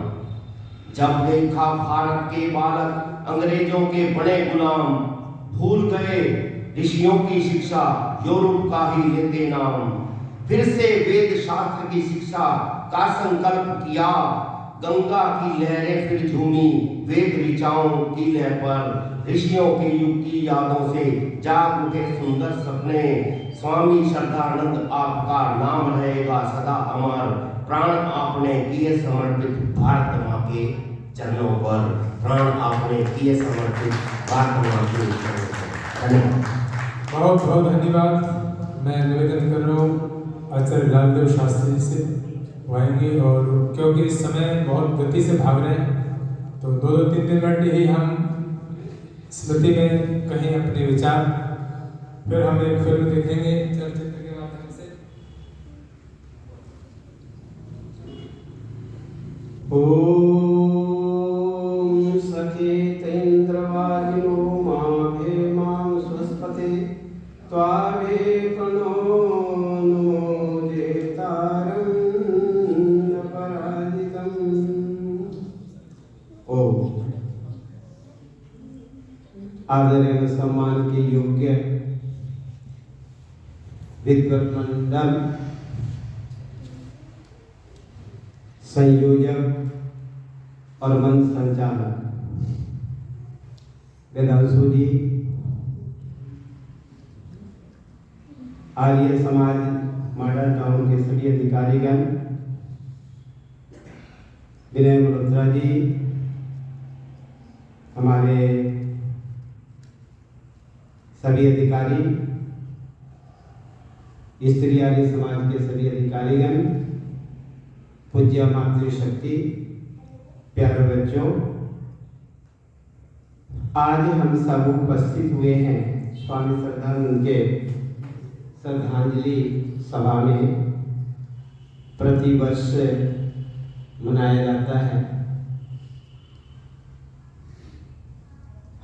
जब देखा भारत के बालक अंग्रेजों के बड़े गुलाम, भूल गए ऋषियों की शिक्षा, यूरोप का ही लेते नाम। फिर से वेद शास्त्र की शिक्षा का संकल्प किया, गंगा की लहरें फिर झूमी, वेद ऋचाओं की लय पर, ऋषियों के युग की यादों से जाग उठे सुंदर सपने। स्वामी श्रद्धानंद आपका नाम रहेगा सदा अमर, प्राण आपने किए समर्पित भारत माँ के चरणों पर, प्राण आपने किए समर्पित भारत माँ के चरणों पर। धन्यवाद। बहुत बहुत धन्यवाद। मैं निवेदन कर रहा हूँ आचार्य लालदेव शास्त्री जी से आएंगे, और क्योंकि इस समय बहुत गति से भाग रहे हैं तो 2-3 मिनट ही हम स्मृति में कहीं अपने विचार, फिर हम एक फिल्म देखेंगे चलचित्र के माध्यम से। ओम सखेतेन्द्रवाजिनो माभे मां स्वस्पते त्वाभे प्रणो नो जेतारं अपराजितम्। ओम आदर एवं सम्मान के योग्य विद्वत मंडल संयोजक और मंच संचालक वेदांशु जी, आर्य समाज मॉडल टाउन के सभी अधिकारीगण, विनय मल्होत्रा जी, हमारे सभी अधिकारी, स्त्री आर्य समाज के सभी अधिकारीगण, पूज्य मातृशक्ति, प्यारे बच्चों, आज हम सब उपस्थित हुए हैं स्वामी श्रद्धानंद के श्रद्धांजलि सभा में। प्रतिवर्ष मनाया जाता है।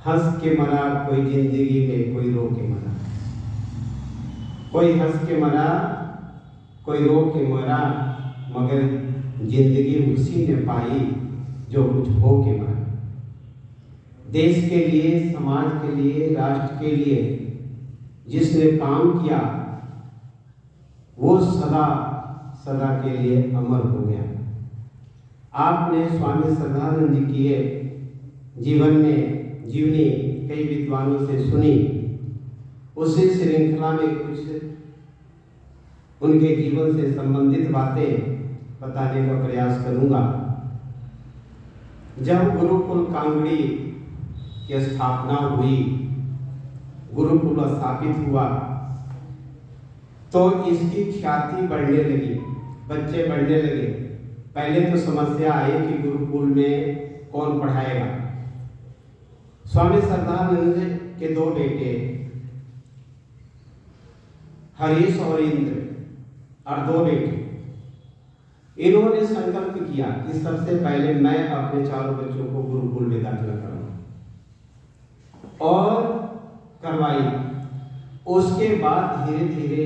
हंस के मरा कोई जिंदगी में, कोई रो के मरा, कोई हंस के मरा कोई रो के मरा, मगर जिंदगी उसी ने पाई जो कुछ हो के मरा। देश के लिए, समाज के लिए, राष्ट्र के लिए जिसने काम किया वो सदा सदा के लिए अमर हो गया। आपने स्वामी श्रद्धानंद जी की जीवन में जीवनी कई विद्वानों से सुनी, उसी श्रृंखला में कुछ उनके जीवन से संबंधित बातें बताने का प्रयास करूंगा। जब गुरुकुल कांगड़ी की स्थापना हुई, गुरुकुल स्थापित हुआ, तो इसकी ख्याति बढ़ने लगी, बच्चे बढ़ने लगे। पहले तो समस्या आई कि गुरुकुल में कौन पढ़ाएगा। स्वामी श्रद्धानंद के 2 बेटे हरीश और इंद्र और 2 बेटे, इन्होंने संकल्प किया कि सबसे पहले मैं अपने चारों बच्चों को गुरुकुल में दाखिला कराऊंगा, और करवाई। उसके बाद धीरे धीरे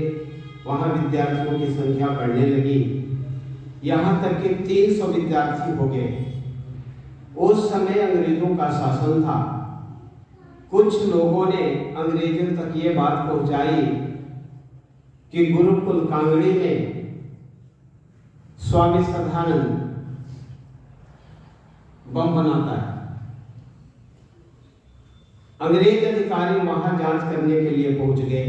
वहाँ विद्यार्थियों की संख्या बढ़ने लगी, यहाँ तक कि 300 विद्यार्थी हो गए। उस समय अंग्रेजों का शासन था। कुछ लोगों ने अंग्रेजों तक ये बात पहुंचाई कि गुरुकुल कांगड़ी में स्वामी श्रद्धानंद बम बनाता है। अंग्रेज अधिकारी वहां जांच करने के लिए पहुंच गए।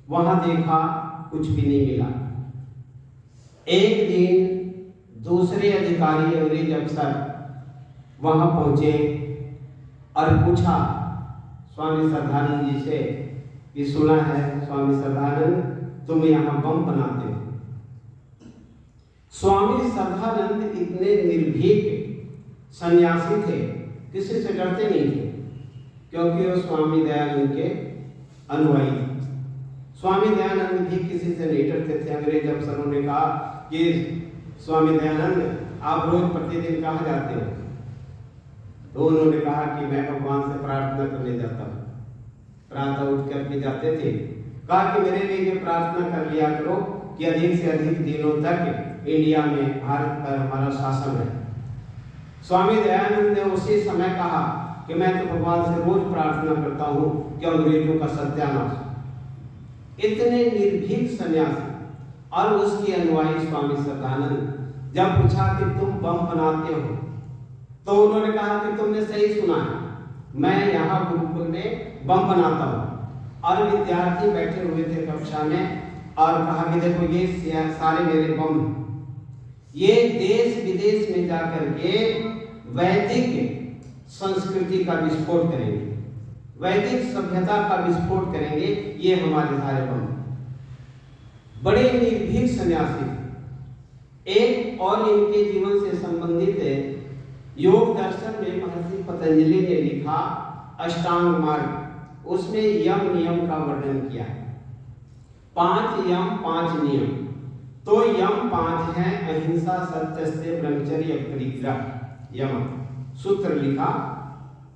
वहां देखा, कुछ भी नहीं मिला। एक दिन दूसरे अधिकारी, अंग्रेज अफसर वहां पहुंचे और पूछा स्वामी श्रद्धानंद जी से कि सुना है स्वामी श्रद्धानंद तुम यहाँ बम बनाते हो। स्वामी श्रद्धानंद इतने निर्भीक सन्यासी थे, किसी से डरते नहीं थे, क्योंकि वो स्वामी दयानंद के अनुयायी थे। स्वामी दयानंद भी किसी से नहीं डरते थे। अंग्रेज अफसरों ने कहा कि स्वामी दयानंद आप रोज प्रतिदिन कहाँ जाते हो? तो उन्होंने कहा कि मैं भगवान से प्रार्थना करने जाता हूँ। प्रातः उठ करके जाते थे। कहा कि मेरे लिए प्रार्थना कर लिया करो कि अधिक से अधिक दिनों तक इंडिया में, भारत पर हमारा शासन है। स्वामी दयानंद ने उसी समय कहा कि मैं तो भगवान से रोज प्रार्थना करता हूँ कि अंग्रेजों का सत्यानाश। इतने निर्भीक सन्यासी और उसके अनुयायी स्वामी श्रद्धानंद जब पूछा कि तुम बम बनाते हो, तो उन्होंने कहा कि तुमने सही सुना है, मैं यहाँ गुरुकुल में बम बनाता हूँ। और विद्यार्थी बैठे हुए थे कक्षा में और कहा कि देखो ये सारे मेरे बम हैं। ये देश विदेश में जाकर के वैदिक संस्कृति का विस्फोट करेंगे, वैदिक सभ्यता का विस्फोट करेंगे, ये हमारे सारे बम। बड़े निर्भीक सन्यासी थे। एक और इनके जीवन से संबंधित योग दर्शन में महर्षि पतंजलि ने लिखा अष्टांग मार्ग, उसमें यम नियम का वर्णन किया है। 5 यम 5 नियम। तो यम 5 हैं, अहिंसा, सत्य, ब्रह्मचर्य, परिग्रह, यम सूत्र लिखा।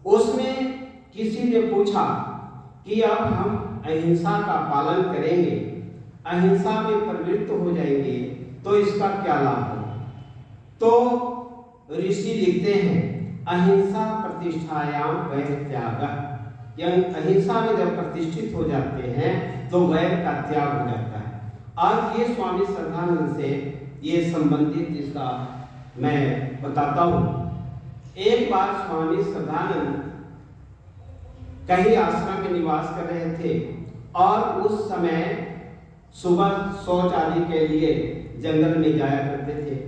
उसमें किसी ने पूछा कि अब हम अहिंसा का पालन करेंगे, अहिंसा में प्रवृत्त हो जाएंगे, तो इसका क्या लाभ है? तो ऋषि लिखते हैं अहिंसा प्रतिष्ठायाम वैर त्याग। अहिंसा में जब प्रतिष्ठित हो जाते हैं तो वैर का त्याग हो जाता है। आज ये स्वामी श्रद्धानंद से ये संबंधित इसका मैं बताता हूँ। एक बार स्वामी श्रद्धानंद कहीं आश्रम में निवास कर रहे थे और उस समय सुबह शौच आदि के लिए जंगल में जाया करते थे।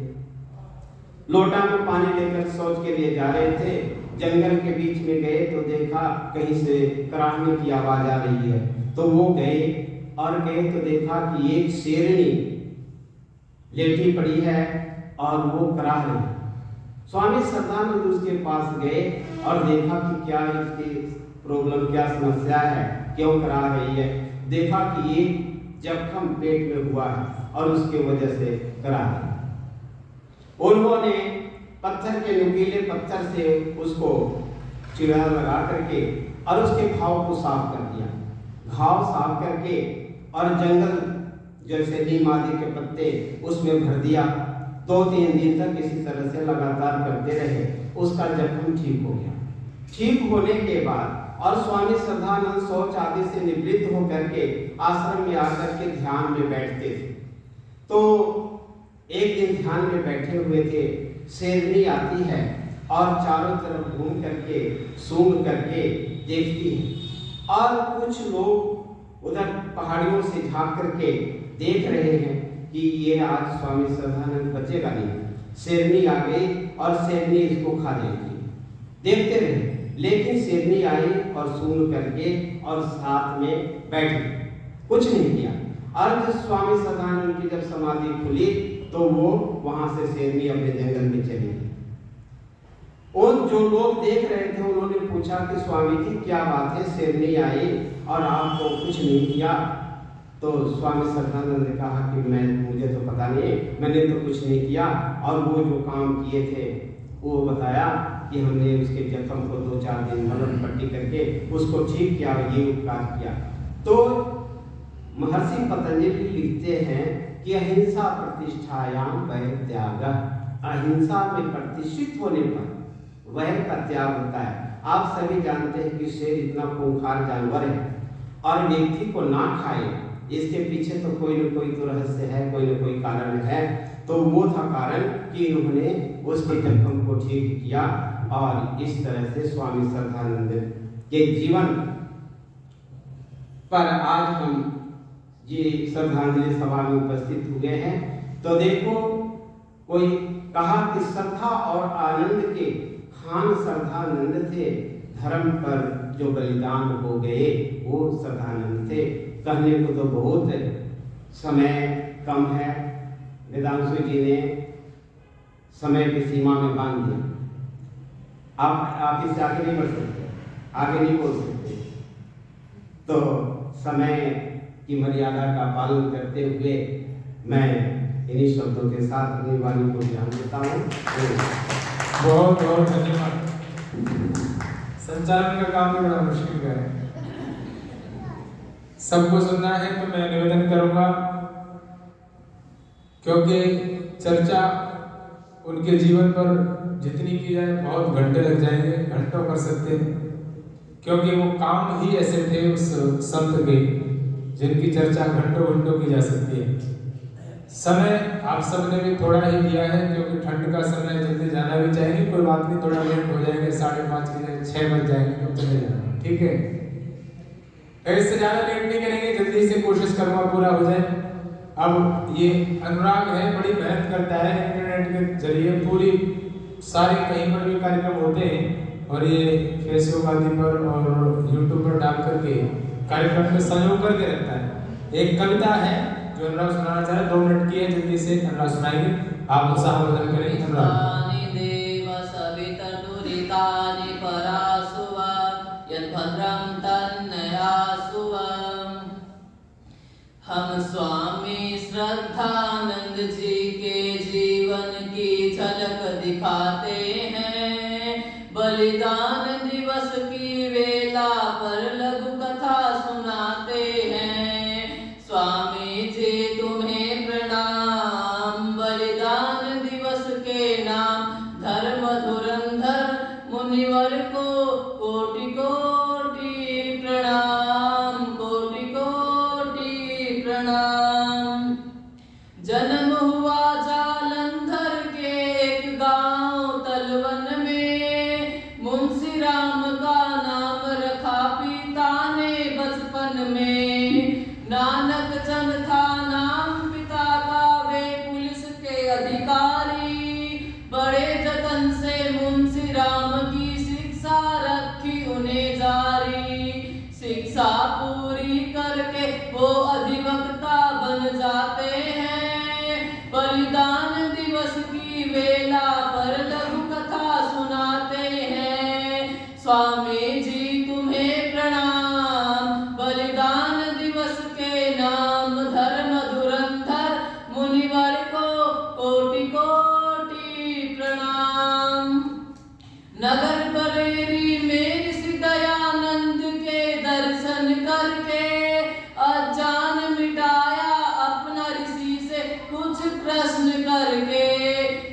लोटा में पानी लेकर शौच के लिए जा रहे थे, जंगल के बीच में गए तो देखा कहीं से कराहने की आवाज आ रही है, तो वो गए तो देखा कि एक शेरनी लेटी पड़ी है और वो कराह रही है। स्वामी श्रद्धानंद उसके पास गए और देखा कि क्या इसकी प्रॉब्लम, क्या समस्या है, क्यों कराह रही है। देखा कि एक जख्म पेट में हुआ है और उसके वजह से कराह रही है। उन्होंने पत्थर के नुकीले पत्थर से उसको चिड़ा लगा करके और उसके घाव को साफ कर दिया। घाव साफ करके और जंगल जैसे नीम आदि के पत्ते उसमें भर दिया। 2-3 दिन तक इसी तरह से लगातार करते रहे, उसका जख्म ठीक हो गया। ठीक होने के बाद और स्वामी श्रद्धानंद शौच आदि से निवृत्त होकर के आश्रम में आकर के ध्यान में बैठते थे। तो एक दिन ध्यान में बैठे हुए थे, शेरनी आती है और चारों तरफ घूम करके सूंघ करके देखती है और कुछ लोग उधर पहाड़ियों से झांक करके देख रहे हैं कि ये आज स्वामी श्रद्धानंद बचेगा नहीं। शेरनी आ गई और शेरनी इसको खा जाएगी। देखते रहे, लेकिन शेरनी आई और सूंघ करके और साथ में बैठ गई, कुछ नहीं किया। और स्वामी श्रद्धानंद की जब समाधि खुली तो वो वहां से शेरनी अपने जंगल में चली गई। और जो लोग देख रहे थे उन्होंने पूछा कि स्वामी जी क्या बात है, शेरनी आई और आपको कुछ नहीं किया? तो स्वामी श्रद्धानंद ने कहा कि मुझे तो पता नहीं, मैंने तो कुछ नहीं किया। और वो जो काम किए थे वो बताया कि हमने उसके जख्म को 2-4 दिन मलहम पट्टी करके उसको ठीक किया, ये उपकार किया। तो महर्षि पतंजलि लिखते हैं कि अहिंसा प्रतिष्ठायाम वैर त्याग। अहिंसा में प्रतिष्ठित होने पर वैर का त्याग होता है। आप सभी जानते हैं कि शेर इतना खूंखार जानवर है और व्यक्ति को ना खाए, इसके पीछे तो कोई न कोई तो रहस्य है, कोई न कोई कारण है। तो वो था कारण कि इन्होंने उसके जख्म को ठीक किया। और इस तरह से स्वामी श्रद्धानंद के जीवन पर आज हम ये श्रद्धांजलि सभा में उपस्थित हुए हैं। तो देखो, कोई कहा कि श्रद्धा और आनंद के खान श्रद्धानंद थे, धर्म पर जो बलिदान हो गए वो श्रद्धानंद थे। कहने को तो बहुत समय कम है, वेदांशु जी ने समय की सीमा में बांध दिया। आप इससे आगे नहीं बढ़ सकते, आगे नहीं बोल सकते। तो समय की मर्यादा का पालन करते हुए मैं इन्हीं शब्दों के साथ अपनी वाणी को ध्यान देता हूँ। बहुत बहुत धन्यवाद। संचालन का काम भी बड़ा मुश्किल है, सबको सुनना है। तो मैं निवेदन करूंगा, क्योंकि चर्चा उनके जीवन पर जितनी की जाए बहुत घंटे लग जाएंगे, घंटों कर सकते हैं, क्योंकि वो काम ही ऐसे थे उस संत के जिनकी चर्चा घंटों घंटों की जा सकती है। समय आप सबने भी थोड़ा ही दिया है, क्योंकि ठंड का समय, जल्दी जाना भी चाहिए। कोई बात नहीं, थोड़ा लेट हो जाएंगे, 5:30 बजे 6 बज जाएंगे तो चले जाना, ठीक है। इससे ज़्यादा लेट नहीं करेंगे, जल्दी से कोशिश करूँगा पूरा हो जाए। अब ये अनुराग है, बड़ी मेहनत करता है, इंटरनेट के जरिए पूरी सारी कहीं पर भी कार्यक्रम होते हैं और ये फेसबुक आदि पर और यूट्यूब पर डाल करके कार्यक्रम में संयोग करके रखता है। एक कविता है जो अनुराग सुनाना चाह रहे, 2 मिनट की है, जल्दी से अनुराग सुनाएंगे। आप उत्साहवर्धन करें अनुराग। देव सवितर्दुरितानि परासुव यद्भद्रं तन्नयासुव। हम स्वामी श्रद्धानंद जी के जीवन की झलक दिखाते हैं। बलिदान दिवस की वेला पर लघु कथा सुनाते हैं। स्वामी जी तुम्हें प्रणाम। बलिदान दिवस के नाम धर्म धुरंधर मुनिवर को कोटि कोटि प्रणाम, कोटि कोटि प्रणाम। जन्म हुआ जालंधर के एक गांव तलवन में। मुंशी राम का नाम रखा पिता ने बचपन में। नानक चंद था नाम पिता का, वे पुलिस के अधिकारी। बड़े जतन से मुंशी राम की शिक्षा रखी उन्हें जारी। शिक्षा पूरी करके वो अधिवक्ता बन जाते हैं। बलिदान दिवस की वेला पर लघु कथा सुनाते हैं। स्वामी जी तुम्हें प्रणाम। बलिदान दिवस के नाम धर्म धुरंधर मुनिवर को कोटि कोटि प्रणाम। नगर बरेली में ऋषि दयानंद के दर्शन करके अज्ञान मिटाया अपना ऋषि से कुछ प्रश्न करके।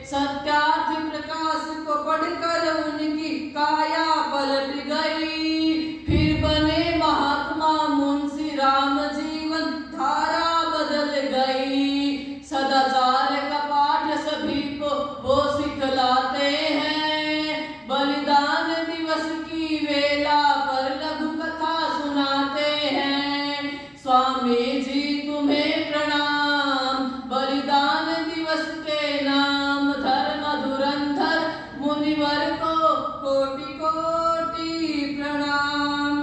सत्यार्थ प्रकाश को पढ़कर उनकी काया पलट गई। फिर बने महात्मा मुंशी राम, जीवन धारा बदल गई। सदाचार का पाठ सभी को वो सिखलाते हैं। बलिदान दिवस की वेला पर लघु कथा सुनाते हैं। स्वामी जी तुम्हें प्रणाम। बलिदान दिवस के नाम धर्म धुरंधर मुनिवर को कोटि कोटि प्रणाम।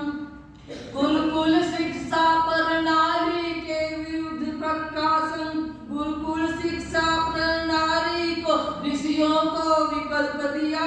गुरुकुल शिक्षा प्रणाली के विरुद्ध प्रकाशन। गुरुकुल शिक्षा प्रणाली को ऋषियों को विकल्प दिया।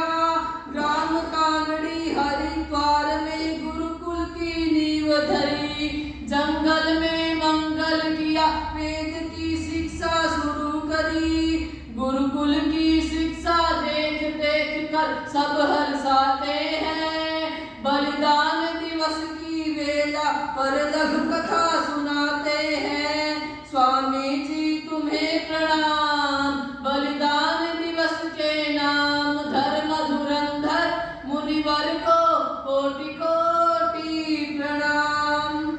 ग्राम कांगड़ी हरिद्वार में गुरुकुल की नींव धरी। जंगल में मंगल किया, वेद की शिक्षा शुरू करी। गुरुकुल की शिक्षा देख देख कर सब हर्षाते हैं। बलिदान दिवस की वेला पर लघु कथा सुनाते हैं। स्वामी जी तुम्हें प्रणाम। बलिदान दिवस के नाम धर्म धुरंधर मुनिवर को कोटि कोटि प्रणाम।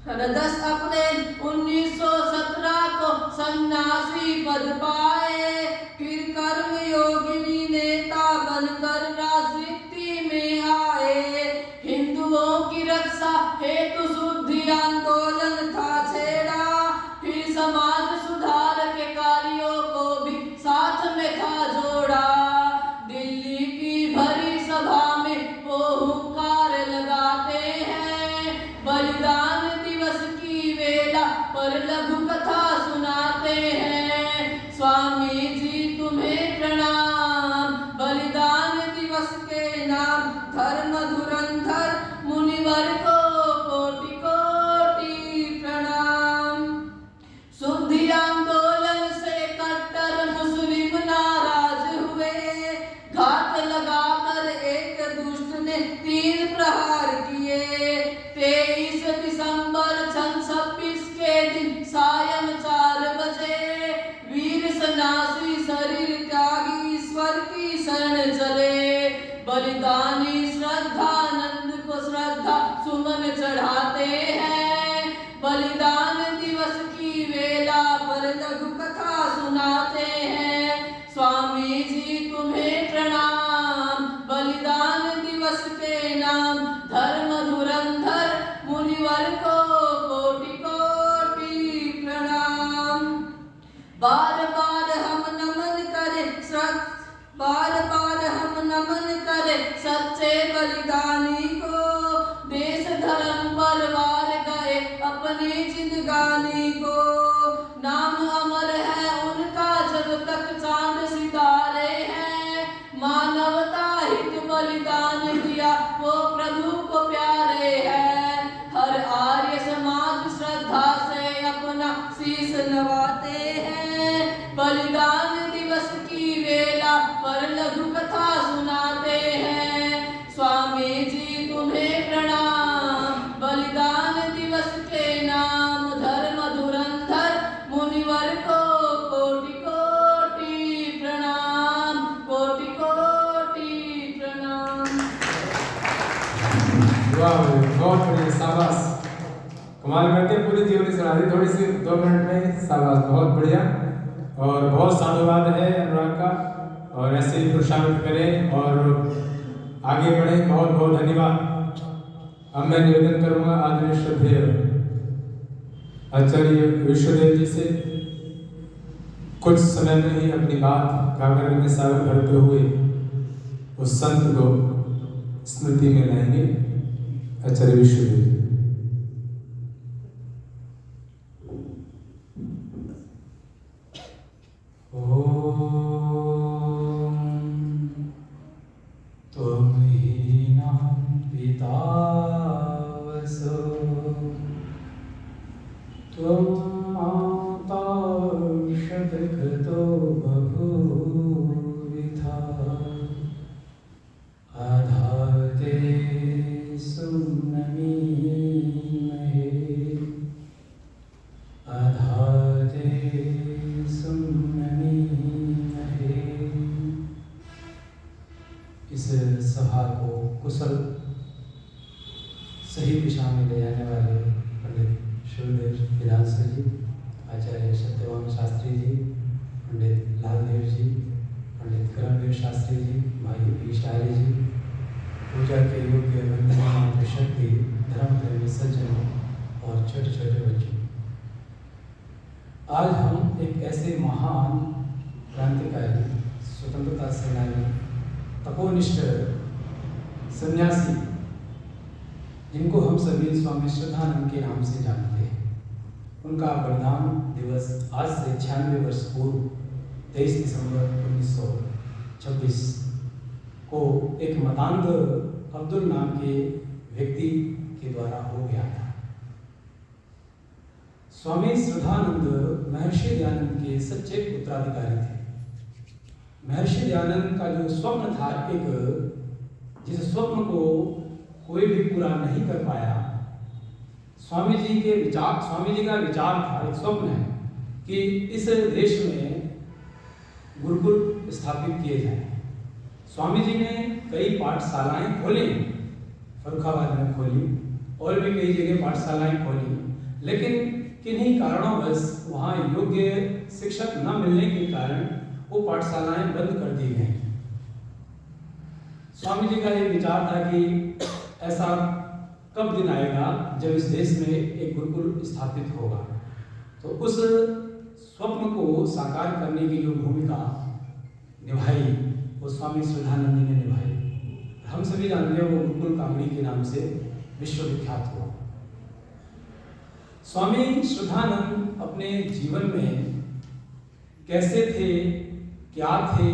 हरदस अपने 1917 को सन्यासी पद पाए। फिर कर्म योगिनी नेता बनकर राजनीति में आए। हिंदुओं की रक्षा हेतु शुद्धि आंदोलन था छेड़ा। फिर समाज सुधार के कार्यों को भी साथ में था जोड़ा। दिल्ली की भरी सभा में वो हुंकार लगाते हैं। बलिदान दिवस की वेला पर लघु कथा सुनाते हैं। स्वामी जी तुम्हें प्रणाम। बलिदान दिवस के नाम धर्म धुरंधर मुनिवर को कोटि कोटि प्रणाम। शुद्धि आंदोलन से कट्टर मुस्लिम नाराज हुए। घात लगाकर एक दुष्ट ने 3 प्रहार किए। 23 दिसंबर 1926 के दिन अपनी जिंदगानी को। नाम अमर है उनका जब तक चांद सितारे हैं, मानवता हित बलिदान दिया वो प्रभु को प्यारे हैं। हर आर्य समाज श्रद्धा से अपना शीश नवाते हैं, बलिदान दिवस की वेला पर लघु कथा सुनाते हैं। स्वामी जी तुम्हें प्रणाम, बलिदान दिवस के नाम धर्म धुरंधर मुनिवर को कोटि कोटि प्रणाम, कोटि कोटि प्रणाम। वाह, बहुत बढ़िया, शाबाश, कमाल करते हैं, पूरी जीवनी सुना दी थोड़ी सी 2 मिनट में, शाबाश, बहुत बढ़िया। और बहुत साधुवाद है अनुराग का, और ऐसे ही प्रोत्साहित करें और आगे बढ़ें। बहुत बहुत धन्यवाद। अब मैं निवेदन करूंगा आदरणीय श्रद्धेय आचार्य विश्वदेव जी से कुछ समय में ही अपनी बात गाकर में सागर करते हुए उस संत को स्मृति में लाएंगे। आचार्य विश्वदेव जी। तुम ही नाम पिता वसो, तुम माता शतक तो बभूविथा, आधाते सुमनमी महे, आधाते सुमनमी महे। इस सभा को कुशल सही दिशा में ले जाने वाले पंडित शिवदेव विधानसर जी, आचार्य सत्यवान शास्त्री जी, पंडित लालदेव जी, पंडित करमदेव शास्त्री जी, भाई ईशारी जी, पूजा के योग्य वंदनीय शक्ति धर्म प्रेमी सज्जनों और छोटे छोटे बच्चों, आज हम एक ऐसे महान क्रांतिकारी, स्वतंत्रता सेनानी, तपोनिष्ठ सन्यासी, जिनको हम सभी स्वामी श्रद्धानंद के नाम से जानते हैं, उनका बलिदान दिवस आज से 96 वर्ष पूर्व 23 दिसंबर 1926 को एक मतांध अब्दुल नाम के व्यक्ति के द्वारा हो गया था। स्वामी श्रद्धानंद महर्षि दयानंद के सच्चे उत्तराधिकारी थे। महर्षि दयानंद का जो स्वप्न था, एक जिस स्वप्न को कोई भी पूरा नहीं कर पाया, स्वामी जी का विचार था, एक स्वप्न है कि इस देश में गुरुकुल स्थापित किए जाए। स्वामी जी ने कई पाठशालाएं खोली, फर्रुखाबाद में खोली और भी कई जगह पाठशालाएं खोली, लेकिन किन्हीं कारणों से वहाँ योग्य शिक्षक न मिलने के कारण वो पाठशालाएं बंद कर दी गई। स्वामी जी का ये विचार था कि ऐसा कब दिन आएगा जब इस देश में एक गुरुकुल स्थापित होगा। तो उस स्वप्न को साकार करने की जो भूमिका निभाई वो स्वामी श्रद्धानंद जी ने निभाई। हम सभी जानते हैं वो गुरुकुल कांगड़ी के नाम से विश्वविख्यात हुआ। स्वामी श्रद्धानंद अपने जीवन में कैसे थे, क्या थे,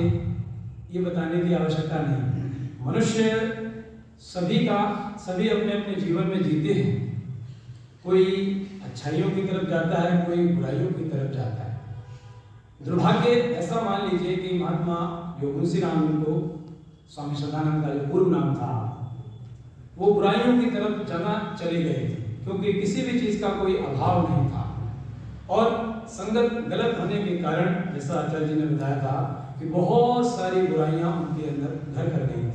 ये बताने की आवश्यकता नहीं। मनुष्य सभी अपने अपने जीवन में जीते हैं। कोई अच्छाइयों की तरफ जाता है, कोई बुराइयों की तरफ जाता है। दुर्भाग्य ऐसा मान लीजिए कि महात्मा जो मुंशी राम को स्वामी श्रद्धानंद का जो पूर्व नाम था, वो बुराइयों की तरफ जगह चले गए थे, क्योंकि किसी भी चीज का कोई अभाव नहीं था और संगत गलत होने के कारण, जैसा आचार्य जी ने बताया था, कि बहुत सारी बुराइयां उनके अंदर घर कर गई थी।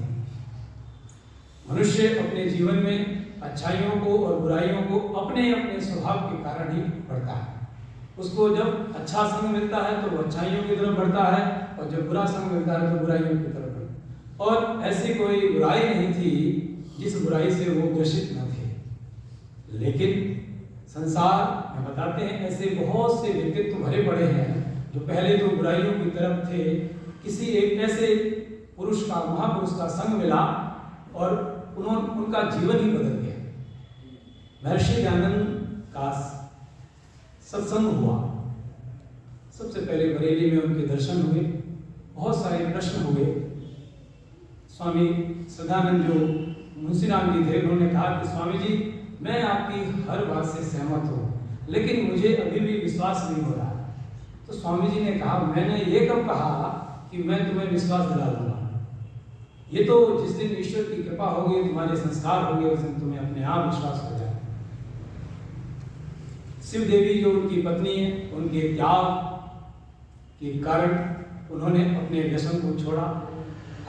मनुष्य अपने जीवन में अच्छाइयों को और बुराइयों को अपने अपने स्वभाव के कारण ही बढ़ता है। उसको जब अच्छा संग मिलता है तो वो अच्छाइयों की तरफ बढ़ता है, और जब बुरा संग मिलता है तो बुराइयों की तरफ बढ़ता है। और ऐसी कोई बुराई नहीं थी जिस बुराई से वो ग्रसित न थे। लेकिन संसार में बताते हैं ऐसे बहुत से व्यक्तित्व भरे पड़े हैं जो पहले तो बुराइयों की तरफ थे। किसी एक ऐसे पुरुष का, महापुरुष का संग मिला और उनका जीवन ही बदल गया। महर्षि दयानंद का सत्संग हुआ। सबसे पहले बरेली में उनके दर्शन हुए, बहुत सारे प्रश्न हुए। स्वामी सदानंद जो मुंशीराम जी थे, उन्होंने कहा कि स्वामी जी, मैं आपकी हर बात से सहमत हूँ, लेकिन मुझे अभी भी विश्वास नहीं हो रहा। तो स्वामी जी ने कहा, मैंने ये कब कहा कि मैं तुम्हें विश्वास दिला दूंगा? ये तो जिस दिन ईश्वर की कृपा होगी, तुम्हारे संस्कार होंगे, उस दिन तुम्हें अपने आप विश्वास हो जाएगा। शिव देवी जो उनकी पत्नी है, उनके त्याग के कारण उन्होंने अपने व्यसन को छोड़ा।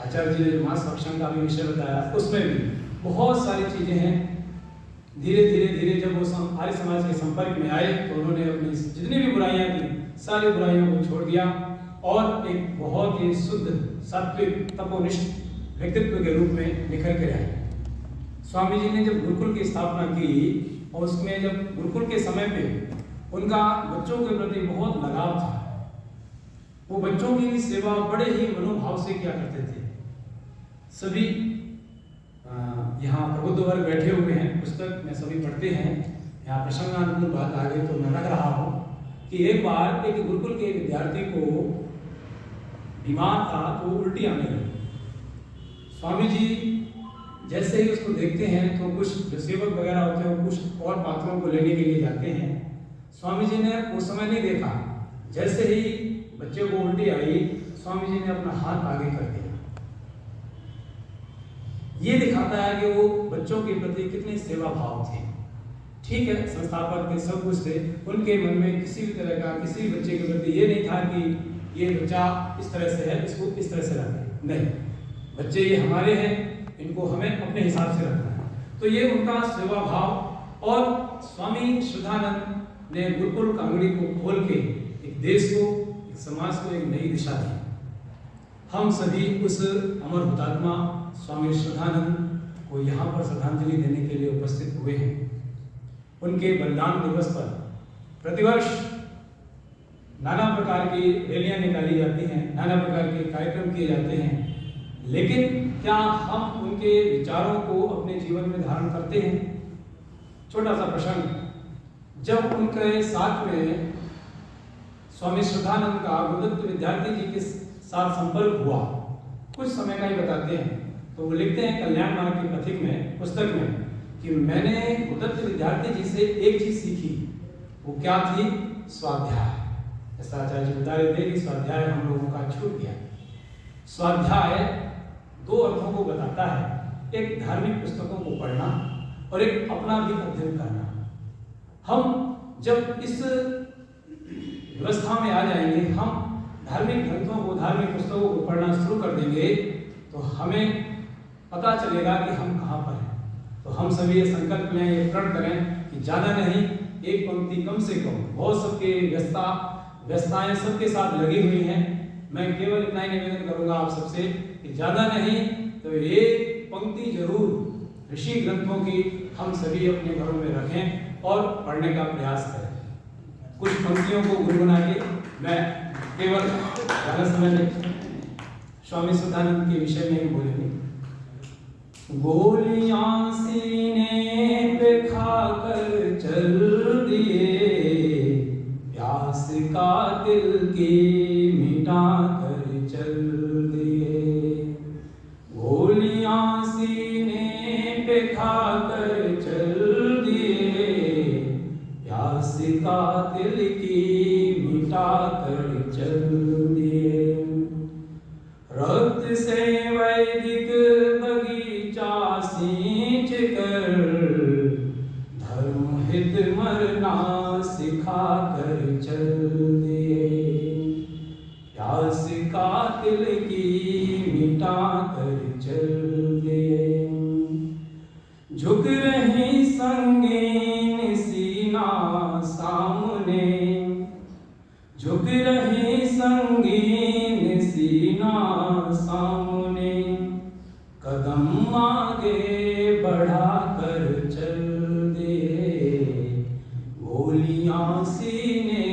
आचार्य जी ने जो मास भक्षण का भी विषय बताया, उसमें भी बहुत सारी चीजें हैं। धीरे धीरे जब वो आर्य समाज के संपर्क में आए तो उन्होंने अपनी जितनी भी बुराइयां थी, सारी बुराइयों को छोड़ दिया और एक बहुत ही शुद्ध सात्विक तपोनिष्ठ व्यक्तित्व के रूप में निखर के आए। स्वामी जी ने जब गुरुकुल की स्थापना की और उसमें जब गुरुकुल के समय पे उनका बच्चों के प्रति बहुत लगाव था, वो बच्चों की सेवा बड़े ही मनोभाव से किया करते थे। सभी यहाँ प्रबुद्ध वर्ग बैठे हुए हैं, पुस्तक में सभी पढ़ते हैं। यहाँ प्रसंगानुकूल बात आ गई तो मैं रख रहा हूँ कि एक बार एक गुरुकुल के विद्यार्थी को बीमार था तो उल्टी आने लगी। स्वामी जी जैसे ही उसको देखते हैं तो कुछ जो सेवक वगैरह होते हैं कुछ और पात्रों को लेने के लिए जाते हैं। स्वामी जी ने उस समय नहीं देखा, जैसे ही बच्चे को उल्टी आई, स्वामी जी ने अपना हाथ आगे कर दिया। ये दिखाता है कि वो बच्चों के प्रति कितने सेवा भाव थे। ठीक है, संस्थापक थे, सब कुछ थे, उनके मन में किसी भी तरह का किसी भी बच्चे के प्रति ये नहीं था कि ये बच्चा इस तरह से है, इसको इस तरह से रखें। नहीं, बच्चे ये हमारे हैं, इनको हमें अपने हिसाब से रखना है। तो ये उनका सेवा भाव। और स्वामी श्रद्धानंद ने गुरुकुल कांगड़ी को खोल के एक देश को, एक समाज को एक नई दिशा दी। हम सभी उस अमर हुतात्मा स्वामी श्रद्धानंद को यहाँ पर श्रद्धांजलि देने के लिए उपस्थित हुए हैं। उनके बलिदान दिवस पर प्रतिवर्ष नाना प्रकार की रैलियां निकाली जाती हैं, नाना प्रकार के कार्यक्रम किए जाते हैं, लेकिन क्या हम उनके विचारों को अपने जीवन में धारण करते हैं? छोटा सा प्रसंग, जब उनके साथ में स्वामी श्रद्धानंद का गुरुदत्त विद्यार्थी जी के साथ संपर्क हुआ, कुछ समय का ही बताते हैं। तो वो लिखते हैं कल्याण मार्ग की पथिक में, पुस्तक में, कि मैंने गुरुदत्त विद्यार्थी जी से एक चीज सीखी। वो क्या थी? स्वाध्याय। ऐसा आचार्य जी बता रहे थे कि स्वाध्याय हम लोगों का छूट गया। स्वाध्याय दो अर्थों को बताता है, एक धार्मिक पुस्तकों को पढ़ना और एक अपना भी अध्ययन करना। हम जब इस व्यवस्था में आ जाएंगे, हम धार्मिक ग्रंथों को, धार्मिक पुस्तकों को पढ़ना शुरू कर देंगे, तो हमें पता चलेगा कि हम कहाँ पर हैं। तो हम सभी ये संकल्प लें, ये प्रण करें कि ज़्यादा नहीं, एक पंक्ति कम से कम। बहुत सबके व्यस्तताएं सबके साथ लगी हुई हैं। मैं केवल इतना ही निवेदन करूंगा आप सबसे कि ज़्यादा नहीं तो एक पंक्ति जरूर ऋषि ग्रंथों की हम सभी अपने घरों में रखें और पढ़ने का प्रयास करें। कुछ पंक्तियों को गुनगुना के मैं केवल ज़्यादा समय नहीं, स्वामी श्रद्धानंद के विषय में ही बोलेंगे। गोलियां सीने पे खाकर चल दिए, प्यास का दिल की मिटा कर चल दिए। गोलियां सीने पे खाकर चल दिए, प्यास का दिल की मिटा कर चल दिए। रक्त से वैदिक बगीचा सींच कर, धर्म हित मरना सिखा कर चल दिए। प्यास का दिल की मिटा कर चल दिए। झुक रही संगीन सीना सामने, झुक रही संगीन सीना सामने, कदम आगे बढ़ा कर चल दे। गोलियां सीने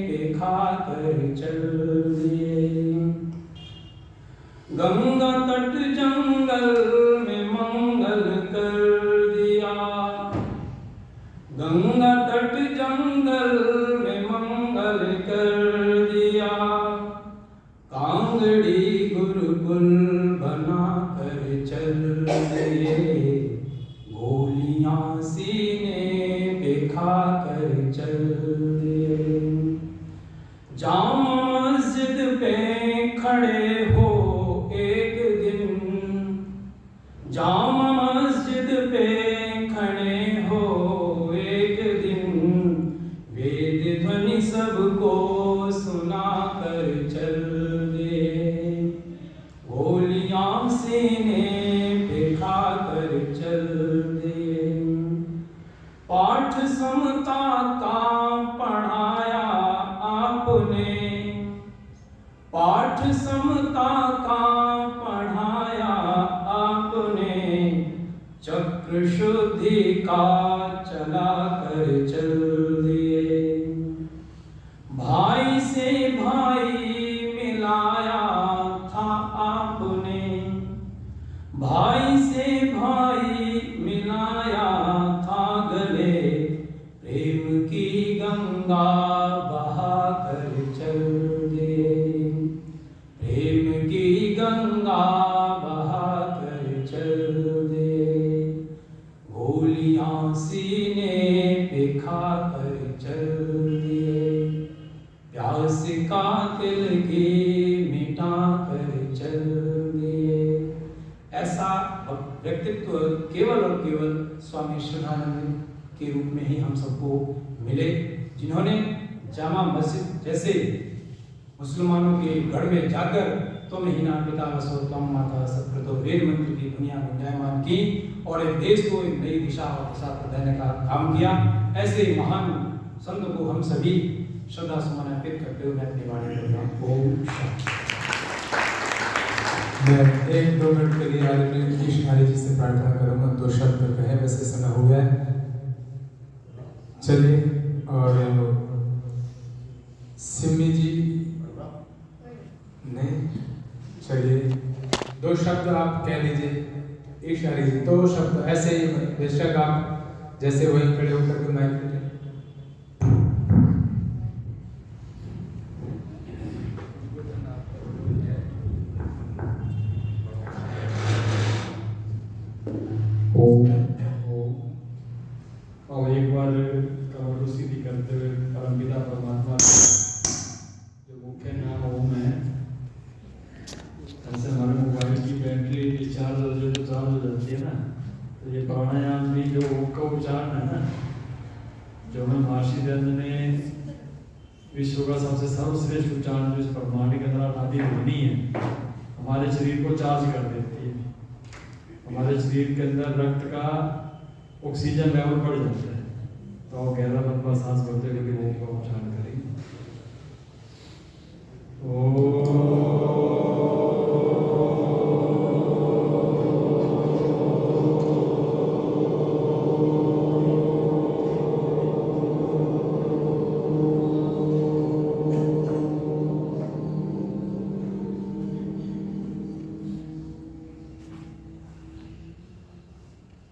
पे खा कर चल दिए। गंगा तट जंगल में मंगल कर दिया, गंगा तट दिए। जामा मस्जिद पे खड़े हो एक दिन, जामा मस्जिद पे खड़े हो एक दिन, वेद ध्वनि सबको सुना कर चल दे। गोलियां सीने पे खा कर चल दे। पाठ समता का पढ़ाया आपने, पाठ समता का पढ़ाया आपने, चक्र शुद्धि का चला कर चल दिए। भाई से भाई मिलाया था आपने, भाई से भाई मिलाया था गले, प्रेम की गंगा बहा कर चल दिए। प्रेम की गंगा बहा कर चल दिए। गोलियां सीने पे खा कर चल दिए। प्यास का तिल की मिटा कर चल दिए। ऐसा व्यक्तित्व केवल और केवल स्वामी श्रद्धानंद के रूप में ही हम सबको मिले, जिन्होंने जामा मस्जिद जैसे मुसलमानों के गढ़ में जाकर तुम ही ना पिता वसो तुम माता सत्कृतो वेद मंत्र की दुनिया में विराजमान की और एक देश को एक नई दिशा और दिशा प्रदान का काम किया। ऐसे महान संत को हम सभी श्रद्धा सुमन अर्पित करते हुए मैं अपनी वाणी को मैं 1-2 मिनट के लिए आदरणीय ईश्वरी जी से प्रार्थना करूंगा। 2 शब्द कहे, वैसे समय हो गया। चलिए, और सिमी जी नहीं, चलिए 2 शब्द आप कह लीजिए। ईश्वरी जी 2 शब्द ऐसे ही, बेशक आप जैसे वहीं खड़े होकर के माइक पे। और एक बार कमर सीधी करते हुए परमपिता परमात्मा जो मुख्य नाम ओम है, ऐसे हमारे मोबाइल की बैटरी डिस्चार्ज हो जाए तो चार्ज हो जाती है ना, तो ये प्राणायाम भी जो ओम का उच्चारण है ना, जो हमें महर्षि दयानंद ने विश्व का सबसे सर्वश्रेष्ठ उच्चारण जो इस ब्रह्मांड के अंदर आदि ध्वनि है, हमारे शरीर को चार्ज कर देती है। हमारे शरीर के अंदर रक्त का ऑक्सीजन लेवल बढ़ जाता है। तो गहरा लंबा सांस भरते हुए ओम का उच्चारण करेंगे।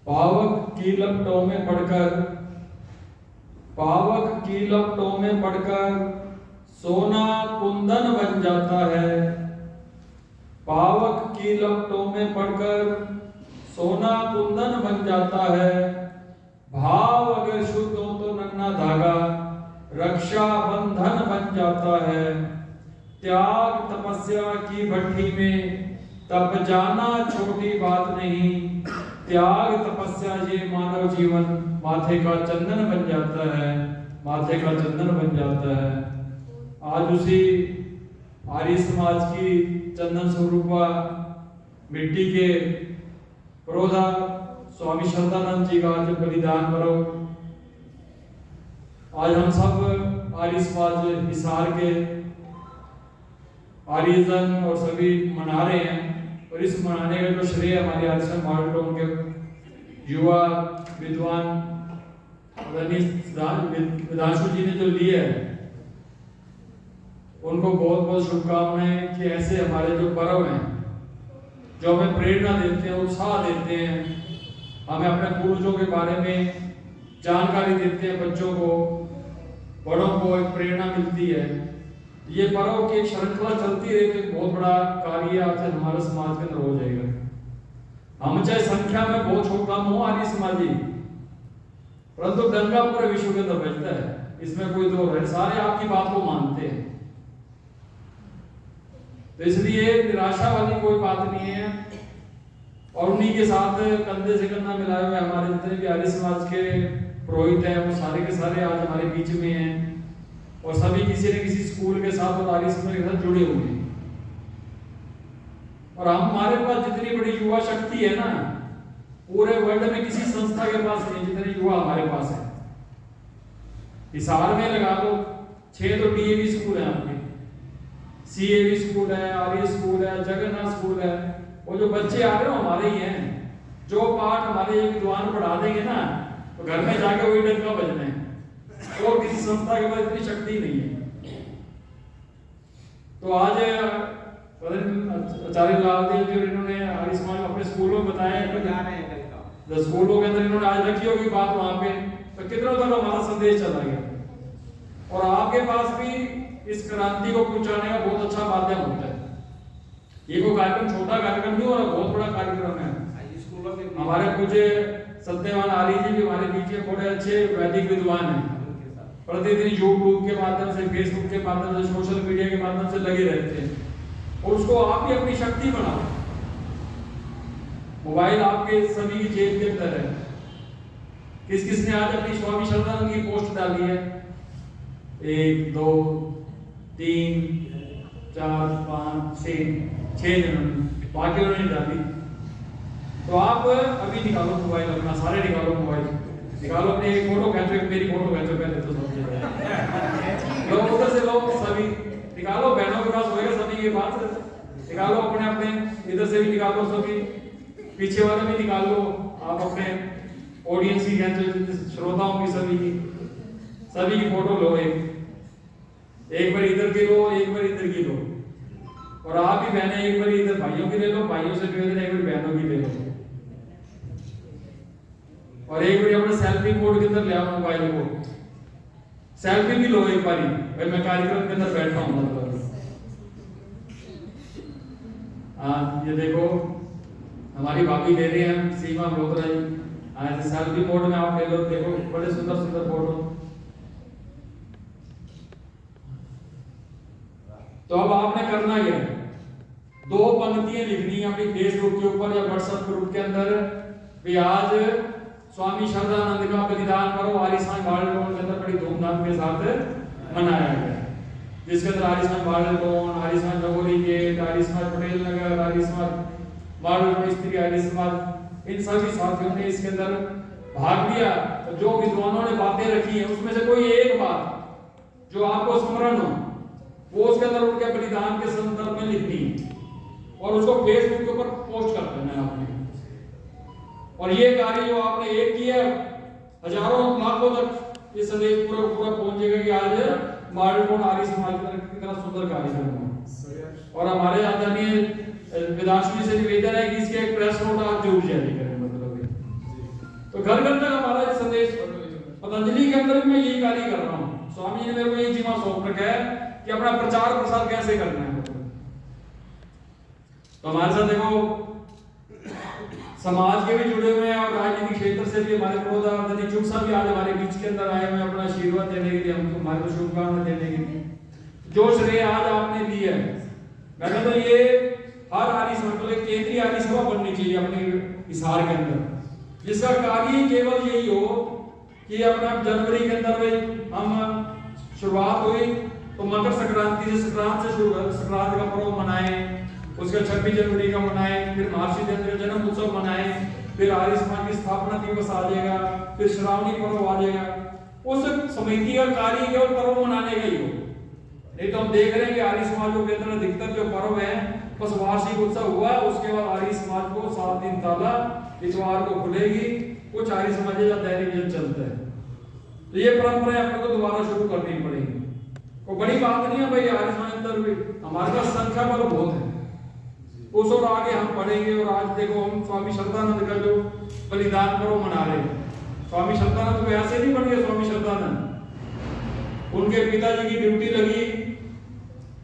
पावक की लपटों में पड़कर, पावक की लपटों में पड़कर सोना कुंदन बन जाता है। पावक की लपटों में पड़कर सोना कुंदन बन जाता है। भाव अगर शुद्ध हो तो नन्हा धागा रक्षा बंधन बन जाता है। त्याग तपस्या की भट्टी में तप जाना छोटी बात नहीं। त्याग तपस्या ये मानव जीवन माथे का चंदन बन जाता है, माथे का चंदन बन जाता है। आज उसी आर्य समाज की चंदन स्वरूपा मिट्टी के प्रोधा स्वामी श्रद्धानंद जी का आज बलिदान पर्व आज हम सब आर्य समाज हिसार के आर्यजन और सभी मना रहे हैं। और इस मनाने का जो श्रेय हमारे आर्य मॉडल के युवा विद्वान विधांशु जी ने जो लिए है, उनको बहुत बहुत शुभकामनाएं कि ऐसे हमारे जो पर्व हैं जो हमें प्रेरणा देते हैं, उत्साह देते हैं, हमें अपने पूर्वजों के बारे में जानकारी देते हैं, बच्चों को बड़ों को एक प्रेरणा मिलती है। ये पर्व की एक श्रृंखला चलती रहे तो एक बहुत बड़ा कार्य आज हमारे समाज के अंदर हो जाएगा। हम चाहे संख्या में बहुत छोटा कम हो आर्य समाजी, परंतु डंका पूरे विश्व के अंदर बजता है। इसमें कोई दो है, सारे आपकी बात को मानते हैं। तो इसलिए निराशा वाली कोई बात नहीं है। और उन्हीं के साथ कंधे से कंधा मिलाए हुए हमारे जितने भी आर्य समाज के पुरोहित हैं वो सारे के सारे आज हमारे बीच में हैं, और सभी किसी न किसी स्कूल के साथ और आर्य समाज के साथ जुड़े हुए हैं। और हमारे पास जितनी बड़ी युवा शक्ति है ना, पूरे वर्ल्ड में किसी संस्था के पास नहीं जितने युवा हमारे पास है। हिसार में लगा लो 6 तो डीएवी स्कूल है आपके, सीएवी स्कूल है, आर्य स्कूल है, जगन्नाथ स्कूल है। वो जो बच्चे आ रहे हो हमारे ही हैं, जो पाठ हमारे ये विद्वान पढ़ा देंगे ना तो घर में जाके वही डंका बजना है, और किसी संस्था के पास इतनी शक्ति नहीं है। तो आज आचार्य लालदेव जी इन्होंने आर्य समाज अपने स्कूलों में बताया, स्कूलों के अंदर इन्होंने आज रखी होगी बात वहां पे, तो कितना तक हमारा संदेश चला गया। और आपके पास भी इस क्रांति को पहुंचाने का बहुत अच्छा माध्यम होता है। ये कोई कार्यक्रम छोटा कार्यक्रम नहीं हो रहा, बहुत बड़ा कार्यक्रम है। हमारे पूज्य सत्यवान आर्य जी भी हमारे बीच में बड़े अच्छे वैदिक विद्वान हैं, प्रतिदिन यूट्यूब के माध्यम से, फेसबुक के माध्यम से, सोशल मीडिया के माध्यम से लगे रहते हैं। और उसको आप भी अपनी शक्ति बनाओ। मोबाइल आपके सभी की जेब के अंदर है। किस किस ने आज अपनी स्वामी श्रद्धानंद की पोस्ट डाली है? 1 2 3 4 5 6 जनों ने, बाकी उन्होंने डाली। तो आप अभी निकालो मोबाइल अपना, सारे निकालो मोबाइल, निकालो अपने एक फोटो खींचो, एक मेरी फोटो खींचो पहले तो समझे लोग, उधर से लोग सभी निकालो, बहनों के पास होएगा सभी के पास, निकालो अपने अपने, इधर से भी निकालो सभी, पीछे वाले भी निकाल लो आप अपने ऑडियंस की, श्रोताओं की, सभी की फोटो लो, एक बार इधर की लो, एक बार इधर की लो। और आप भी बहनें एक बार इधर भाइयों की ले लो, भाइयों से निवेदन एक बार बहनों की ले लो। और एक बार अपने सेल्फी मोड के अंदर ले आओ मोबाइल को, सेल्फी भी लो एक बारी, भाई मैं कार्यक्रम के अंदर बैठा हूं। मतलब हाँ, ये देखो हमारी भाभी ले रही है सीमा मल्होत्रा जी, ऐसे सेल्फी मोड में आप ले लो, देखो बड़े सुंदर सुंदर फोटो। तो अब आपने करना क्या है, 2 पंक्तियां लिखनी है अपनी फेसबुक के ऊपर या व्हाट्सएप ग्रुप के अंदर भी आज स्वामी श्रद्धानंद का बलिदान पर्व आर्य समाज बालटोन के अंदर बड़ी धूमधाम के साथ मनाया गया, जिसके अंदर आर्य समाज बालटोन, आर्य समाज जगोरी गेट, आर्य समाज पटेल नगर, आर्य समाज बालटोन स्त्री, आर्य समाज, इन सभी साथियों ने इसके अंदर भाग लिया। तो जो विद्वानों ने बातें रखी है उसमें से कोई एक बात जो आपको स्मरण हो वो उसके अंदर उनके बलिदान के संदर्भ में लिखनी और उसको फेसबुक के ऊपर पोस्ट कर देना है आपने। और ये कार्य जो आपने एक किया, हजारों लाखों तक ये संदेश पूरा पूरा पहुंचेगा कि आज बालटोन आर्य समाज के अंदर कितना सुंदर कार्यक्रम हुआ। और हमारे आदरणीय विधानसभा से निवेदन है कि इसके एक प्रेस नोट आप जरूर जारी करें। मतलब तो घर घर तक हमारा संदेश, पतंजलि के अंदर मैं यही कार्य कर रहा हूँ, स्वामी ने मेरे को यही जिम्मा सौंप रखा है कि अपना प्रचार प्रसार कैसे करना है। तो हमारे साथ देखो समाज के भी जुड़े हुए हैं और राजनीतिक क्षेत्र से भी हमारे प्रोधान चुप साहब भी आज हमारे बीच के अंदर आए हुए अपना आशीर्वाद देने के लिए, हमको हमारे को शुभकामनाएं देने के लिए। जो श्रेय आज आपने दी है, मैं कहता हूं ये हर आर्य समाज केंद्रीय आर्य सभा बननी चाहिए अपने हिसार के अंदर, जिसका कार्य केवल यही हो कि अपना जनवरी के अंदर हम शुरुआत हुई तो मकर संक्रांति से, संक्रांत से संक्रांत का पर्व मनाएं, उसके 26 जनवरी का मनाएं, फिर महर्षि दत्त जन्म उत्सव मनाएं, फिर आर्य समाज की स्थापना दिवस आ जाएगा, फिर श्रावणी पर्व आ जाएगा। उस समिति का कार्य केवल पर्व मनाने का ही हो, नहीं तो हम देख रहे हैं कि आर्य समाजों के अंदर अधिकतर जो पर्व है बस वार्षिक उत्सव हुआ, उसके बाद आर्य समाज को 7 दिन ताला, इतवार को खुलेगी, कुछ आर्य समाज का दैनिक जीवन चलता है। तो ये परंपरा अपने को दोबारा शुरू करनी पड़ेगी। कोई बड़ी बात नहीं है भाई, आर्य समाज अंदर भी हमारे पास संख्या बल बहुत है, उस और आगे हम पढ़ेंगे। और आज देखो हम स्वामी श्रद्धानंद का जो बलिदान पर्व मना रहे हैं, स्वामी श्रद्धानंद को ऐसे नहीं बन गए स्वामी श्रद्धानंद, उनके पिताजी की ड्यूटी लगी,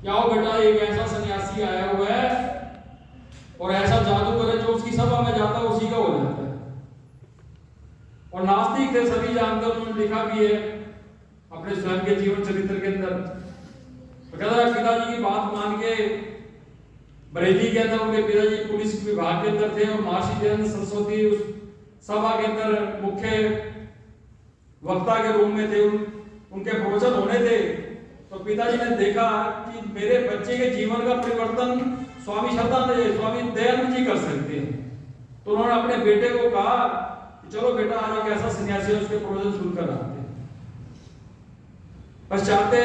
क्या हो बेटा एक ऐसा सन्यासी आया हुआ है और ऐसा जादू करे जो उसकी सभा में जाता है उसी का हो जाता है। और नास्तिक थे सभी जानते, उन्होंने लिखा भी है अपने अपने स्वयं के जीवन चरित्र के अंदर। तो कहता है पिताजी की बात मान के बरेली के अंदर उनके पिताजी पुलिस विभाग के अंदर थे और महर्षि दयानंद सरस्वती उस सभा के अंदर मुख्य वक्ता के रूप में थे। उनके प्रवचन होने थे तो पिताजी ने देखा कि मेरे बच्चे के जीवन का परिवर्तन स्वामी दयानंद जी कर सकते हैं। तो उन्होंने अपने बेटे को कहा कि चलो बेटा आज एक ऐसा सन्यासी है उसके प्रवचन सुनकर आते हैं। पश्चाते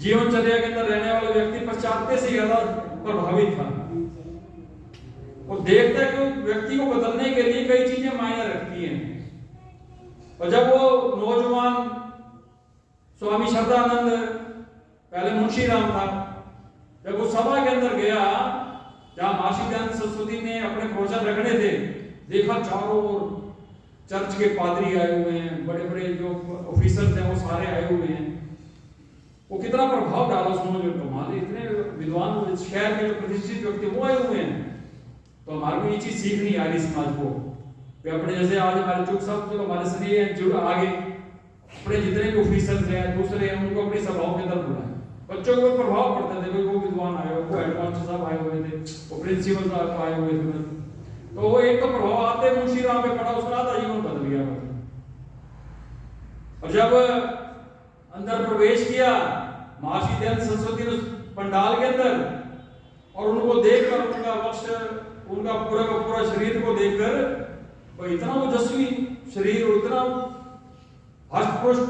जीवनचर्या के अंदर रहने वाले व्यक्ति पश्चाते से ज्यादा प्रभावित था। वो देखते हैं कि व्यक्ति को बदलने के लिए कई चीजें मायने रखती हैं। और जब वो नौजवान स्वामी श्रद्धानंद पहले मुंशी राम था, जब वो सभा के अंदर गया जहां महर्षि दयानंद सरस्वती ने अपने प्रवचन रखने थे, देखा चारों ओर चर्च के पादरी आए हुए हैं, बड़े बड़े जो ऑफिसर्स हैं वो सारे आए हुए हैं। वो कितना प्रभाव डाला उसने, जो कमाल, इतने विद्वान शहर के जो प्रतिष्ठित व्यक्ति वो आए हुए हैं। तो हमारे को ये चीज सीखनी आ रही समाज को कि अपने जैसे आज हमारे चुप साहब जो हमारे स्नेह हैं जुड़ आगे अपने जितने भी ऑफिसर्स हैं दूसरे हैं उनको अपनी सभाओं के अंदर बुलाएं। बच्चों को प्रभाव पड़ता है, देखो वो विद्वान आए हुए, वो हेडमास्टर साहब आए हुए थे, वो प्रिंसिपल साहब आए हुए थे, तो वो एक तो प्रभाव आते मुंशी राम पे पड़ा, उसका आधा जीवन बदल गया। और जब अंदर प्रवेश किया महर्षि दयानंद सरस्वती ने पंडाल के अंदर और उनको देखकर उनका वक्ष, उनका पूरा का पूरा शरीर को देखकर वो इतना ओजस्वी शरीर और इतना हष्ट-पुष्ट,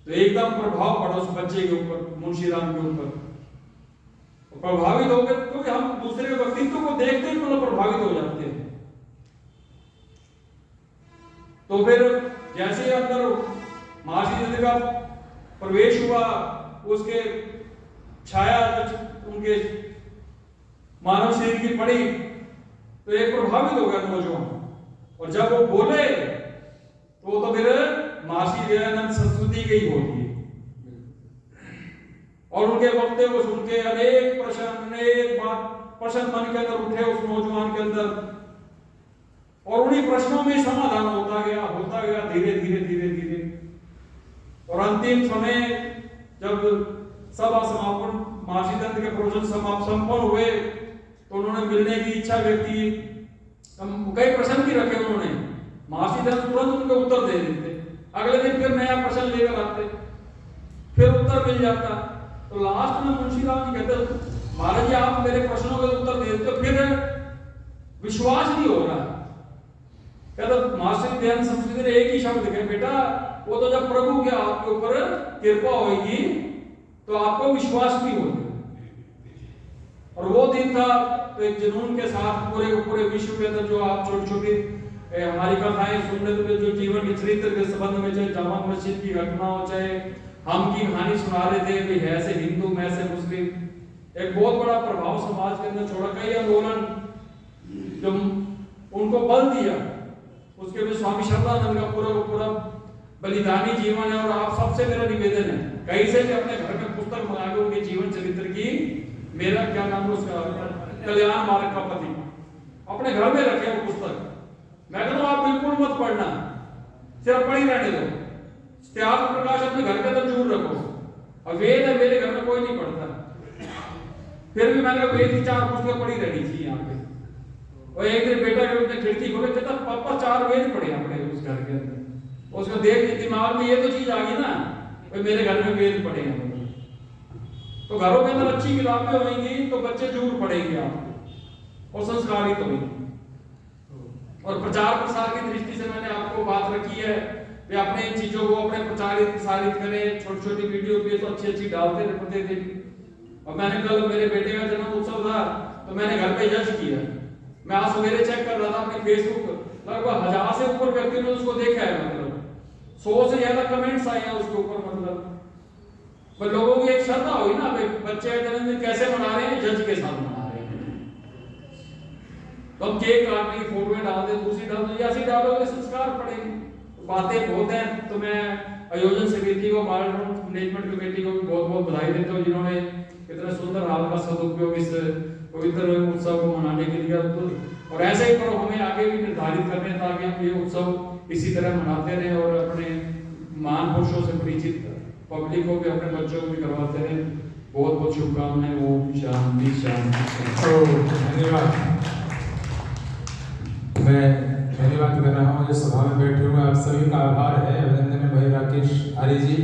तो एकदम प्रभाव पड़ा उस बच्चे के ऊपर, मुंशी राम के ऊपर। प्रभावित हो गए क्योंकि हम दूसरे के व्यक्तित्व को देखते ही मतलब प्रभावित हो जाते हैं। तो फिर जैसे ही अंदर महर्षि जी का प्रवेश हुआ, उसके छाया उनके मानव शरीर की पड़ी तो एक प्रभावित हो गया नौजवान। और जब वो बोले तो वो तो फिर महर्षि दयानंद सरस्वती के ही बोल दिए। और उनके वक्तव्य को सुन के अनेक प्रश्न मन के अंदर उठे उस नौजवान के अंदर, और उन्हीं प्रश्नों में समाधान होता गया धीरे धीरे धीरे धीरे। और अंतिम समय जब सभा समापन महर्षि दयानंद के प्रवचन संपन्न हुए तो उन्होंने मिलने की इच्छा व्यक्त की। कई प्रश्न भी रखे उन्होंने, महर्षि दयानंद तुरंत उनके उत्तर दे देते, अगले दिन फिर नया प्रश्न लेकर आते, फिर उत्तर मिल जाता। तो लास्ट में मुंशी राम जी कहते महाराज जी आप मेरे प्रश्नों के उत्तर दे देते, फिर विश्वास नहीं हो रहा। कहते महर्षि दयानंद सरस्वती ने एक ही शब्द कहे, बेटा वो तो जब प्रभु के आपके ऊपर कृपा होगी तो आपको विश्वास भी होगा। और वो दिन था तो एक जुनून के साथ पूरे विश्व के अंदर जो आप छोटी छोटी हमारी कथाएं सुनने तो जो जीवन के चरित्र के संबंध में, चाहे जामा मस्जिद की घटना हो, चाहे हम की कहानी सुना रहे थे कि है से हिंदू मैं से मुस्लिम, एक बहुत बड़ा प्रभाव समाज के अंदर छोड़ा। कई आंदोलन जो उनको बल दिया, उसके भी स्वामी श्रद्धानंद का पूरा बलिदानी जीवन है। और आप सबसे मेरा निवेदन है कहीं से भी अपने घर में पुस्तक मंगा के उनके जीवन चरित्र की, मेरा क्या नाम है उसका, कल्याण मार्ग का पति, अपने घर में रखे वो पुस्तक। मैं कहता हूं आप बिल्कुल मत पढ़ना, सिर्फ पढ़ी रहने दो। त्याग प्रकाश अपने घर के अंदर जरूर रखो। और वेद है मेरे घर में कोई नहीं पढ़ता, फिर भी मैंने वेद की 4 पुस्तकें पढ़ी रहनी चाहिए यहाँ पे। और एक दिन बेटा के उसने खिड़की खोले, कहता पापा 4 वेद पढ़े अपने उस घर के अंदर। उसको देख के दिमाग में ये तो चीज आ गई ना, मेरे घर में वेद पढ़े हैं। तो घरों के अंदर अच्छी किताबें होंगी तो बच्चे जरूर पढ़ेंगे आपको और संस्कारित होंगे। और प्रचार प्रसार की दृष्टि से मैंने आपको बात रखी है कि अपने इन चीजों को अपने प्रसारित करें, छोटी छोटी वीडियो भी तो अच्छी डालते रहते थे। और मैंने कल मेरे बेटे का जन्म उत्सव था तो मैंने घर पे जज किया। मैं आज सवेरे चेक कर रहा था अपने फेसबुक, लगभग 1000 से ऊपर व्यक्ति ने उसको देखा है, मतलब 100 से ज्यादा कमेंट्स आए हैं उसके ऊपर। मतलब पर लोगों की एक श्रद्धा हुई ना, बच्चे का जन्मदिन कैसे मना रहे हैं, जज के साथ मना रहे हैं। तो हम केक काटने की फोटो डाल दे, दूसरी डाल दो, ऐसे डालोगे संस्कार पड़ेंगे। बातें बहुत हैं। तो मैं आयोजन समिति को, मैनेजमेंट कमेटी को भी बहुत बहुत बधाई देता हूँ जिन्होंने इतना सुंदर हाल का सदुपयोग इस पवित्र उत्सव को मनाने के लिए। और ऐसे ही पर्व हमें आगे भी निर्धारित करने हैं ताकि हम ये उत्सव इसी तरह मनाते रहें और अपने महान पुरुषों से परिचित पब्लिक को भी, अपने बच्चों को भी करवाते रहें। बहुत बहुत शुभकामनाएं। ओम शांति शांति। धन्यवाद। मैं धन्यवाद कर रहा हूँ जो सभा में बैठे हुए आप सभी का आभार है। अभिनंदन है भाई राकेश आर्य जी,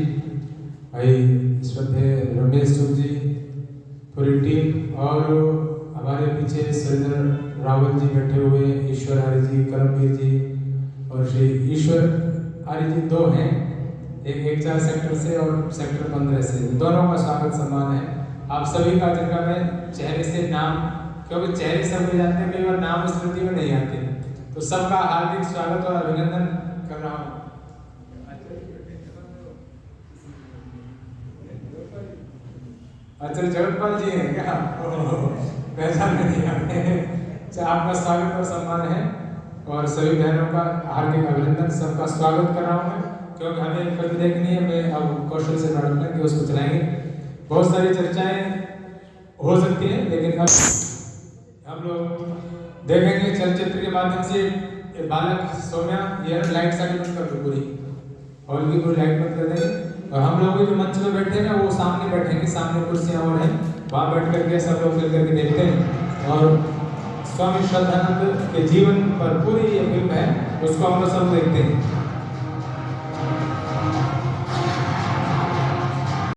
भाई श्रद्धेय रमेश जी, पूरी टीम, और हमारे पीछे सुरेंद्र रावल जी बैठे हुए, ईश्वर आर्य जी, करमवीर जी और श्री ईश्वर आर्य जी, दो हैं, एक 4 सेक्टर से और सेक्टर 15 से, दोनों का स्वागत सम्मान है। आप सभी का, जिनका मैं चेहरे से नाम, क्योंकि चेहरे सब जानते हैं, कई बार नाम स्मृति में नहीं आते, तो सबका हार्दिक स्वागत और अभिनंदन कर रहा हूँ। अच्छा, जगतपाल जी हैं क्या? पहचान नहीं आते हैं। आपका स्वागत और सम्मान है और सभी बहनों का हार्दिक अभिनंदन, सबका स्वागत कर रहा हूँ मैं, क्योंकि हमें फिल्म देखनी है। मैं अब कौशल से मैडम ने कि उसको चलाएंगे। बहुत सारी चर्चाएं हो सकती हैं, लेकिन अब हम लोग देखेंगे चलचित्र के माध्यम से। बालक सोम्या, ये लाइट साइड बंद कर दो, पूरी हॉल की पूरी लाइट बंद कर देंगे, और हम लोग जो मंच में बैठे हैं वो सामने बैठेंगे, सामने कुर्सियां और हैं, वहाँ बैठ करके सब लोग मिल करके देखते हैं। और स्वामी श्रद्धानंद के जीवन पर पूरी ये फिल्म है, उसको हम लोग सब देखते हैं।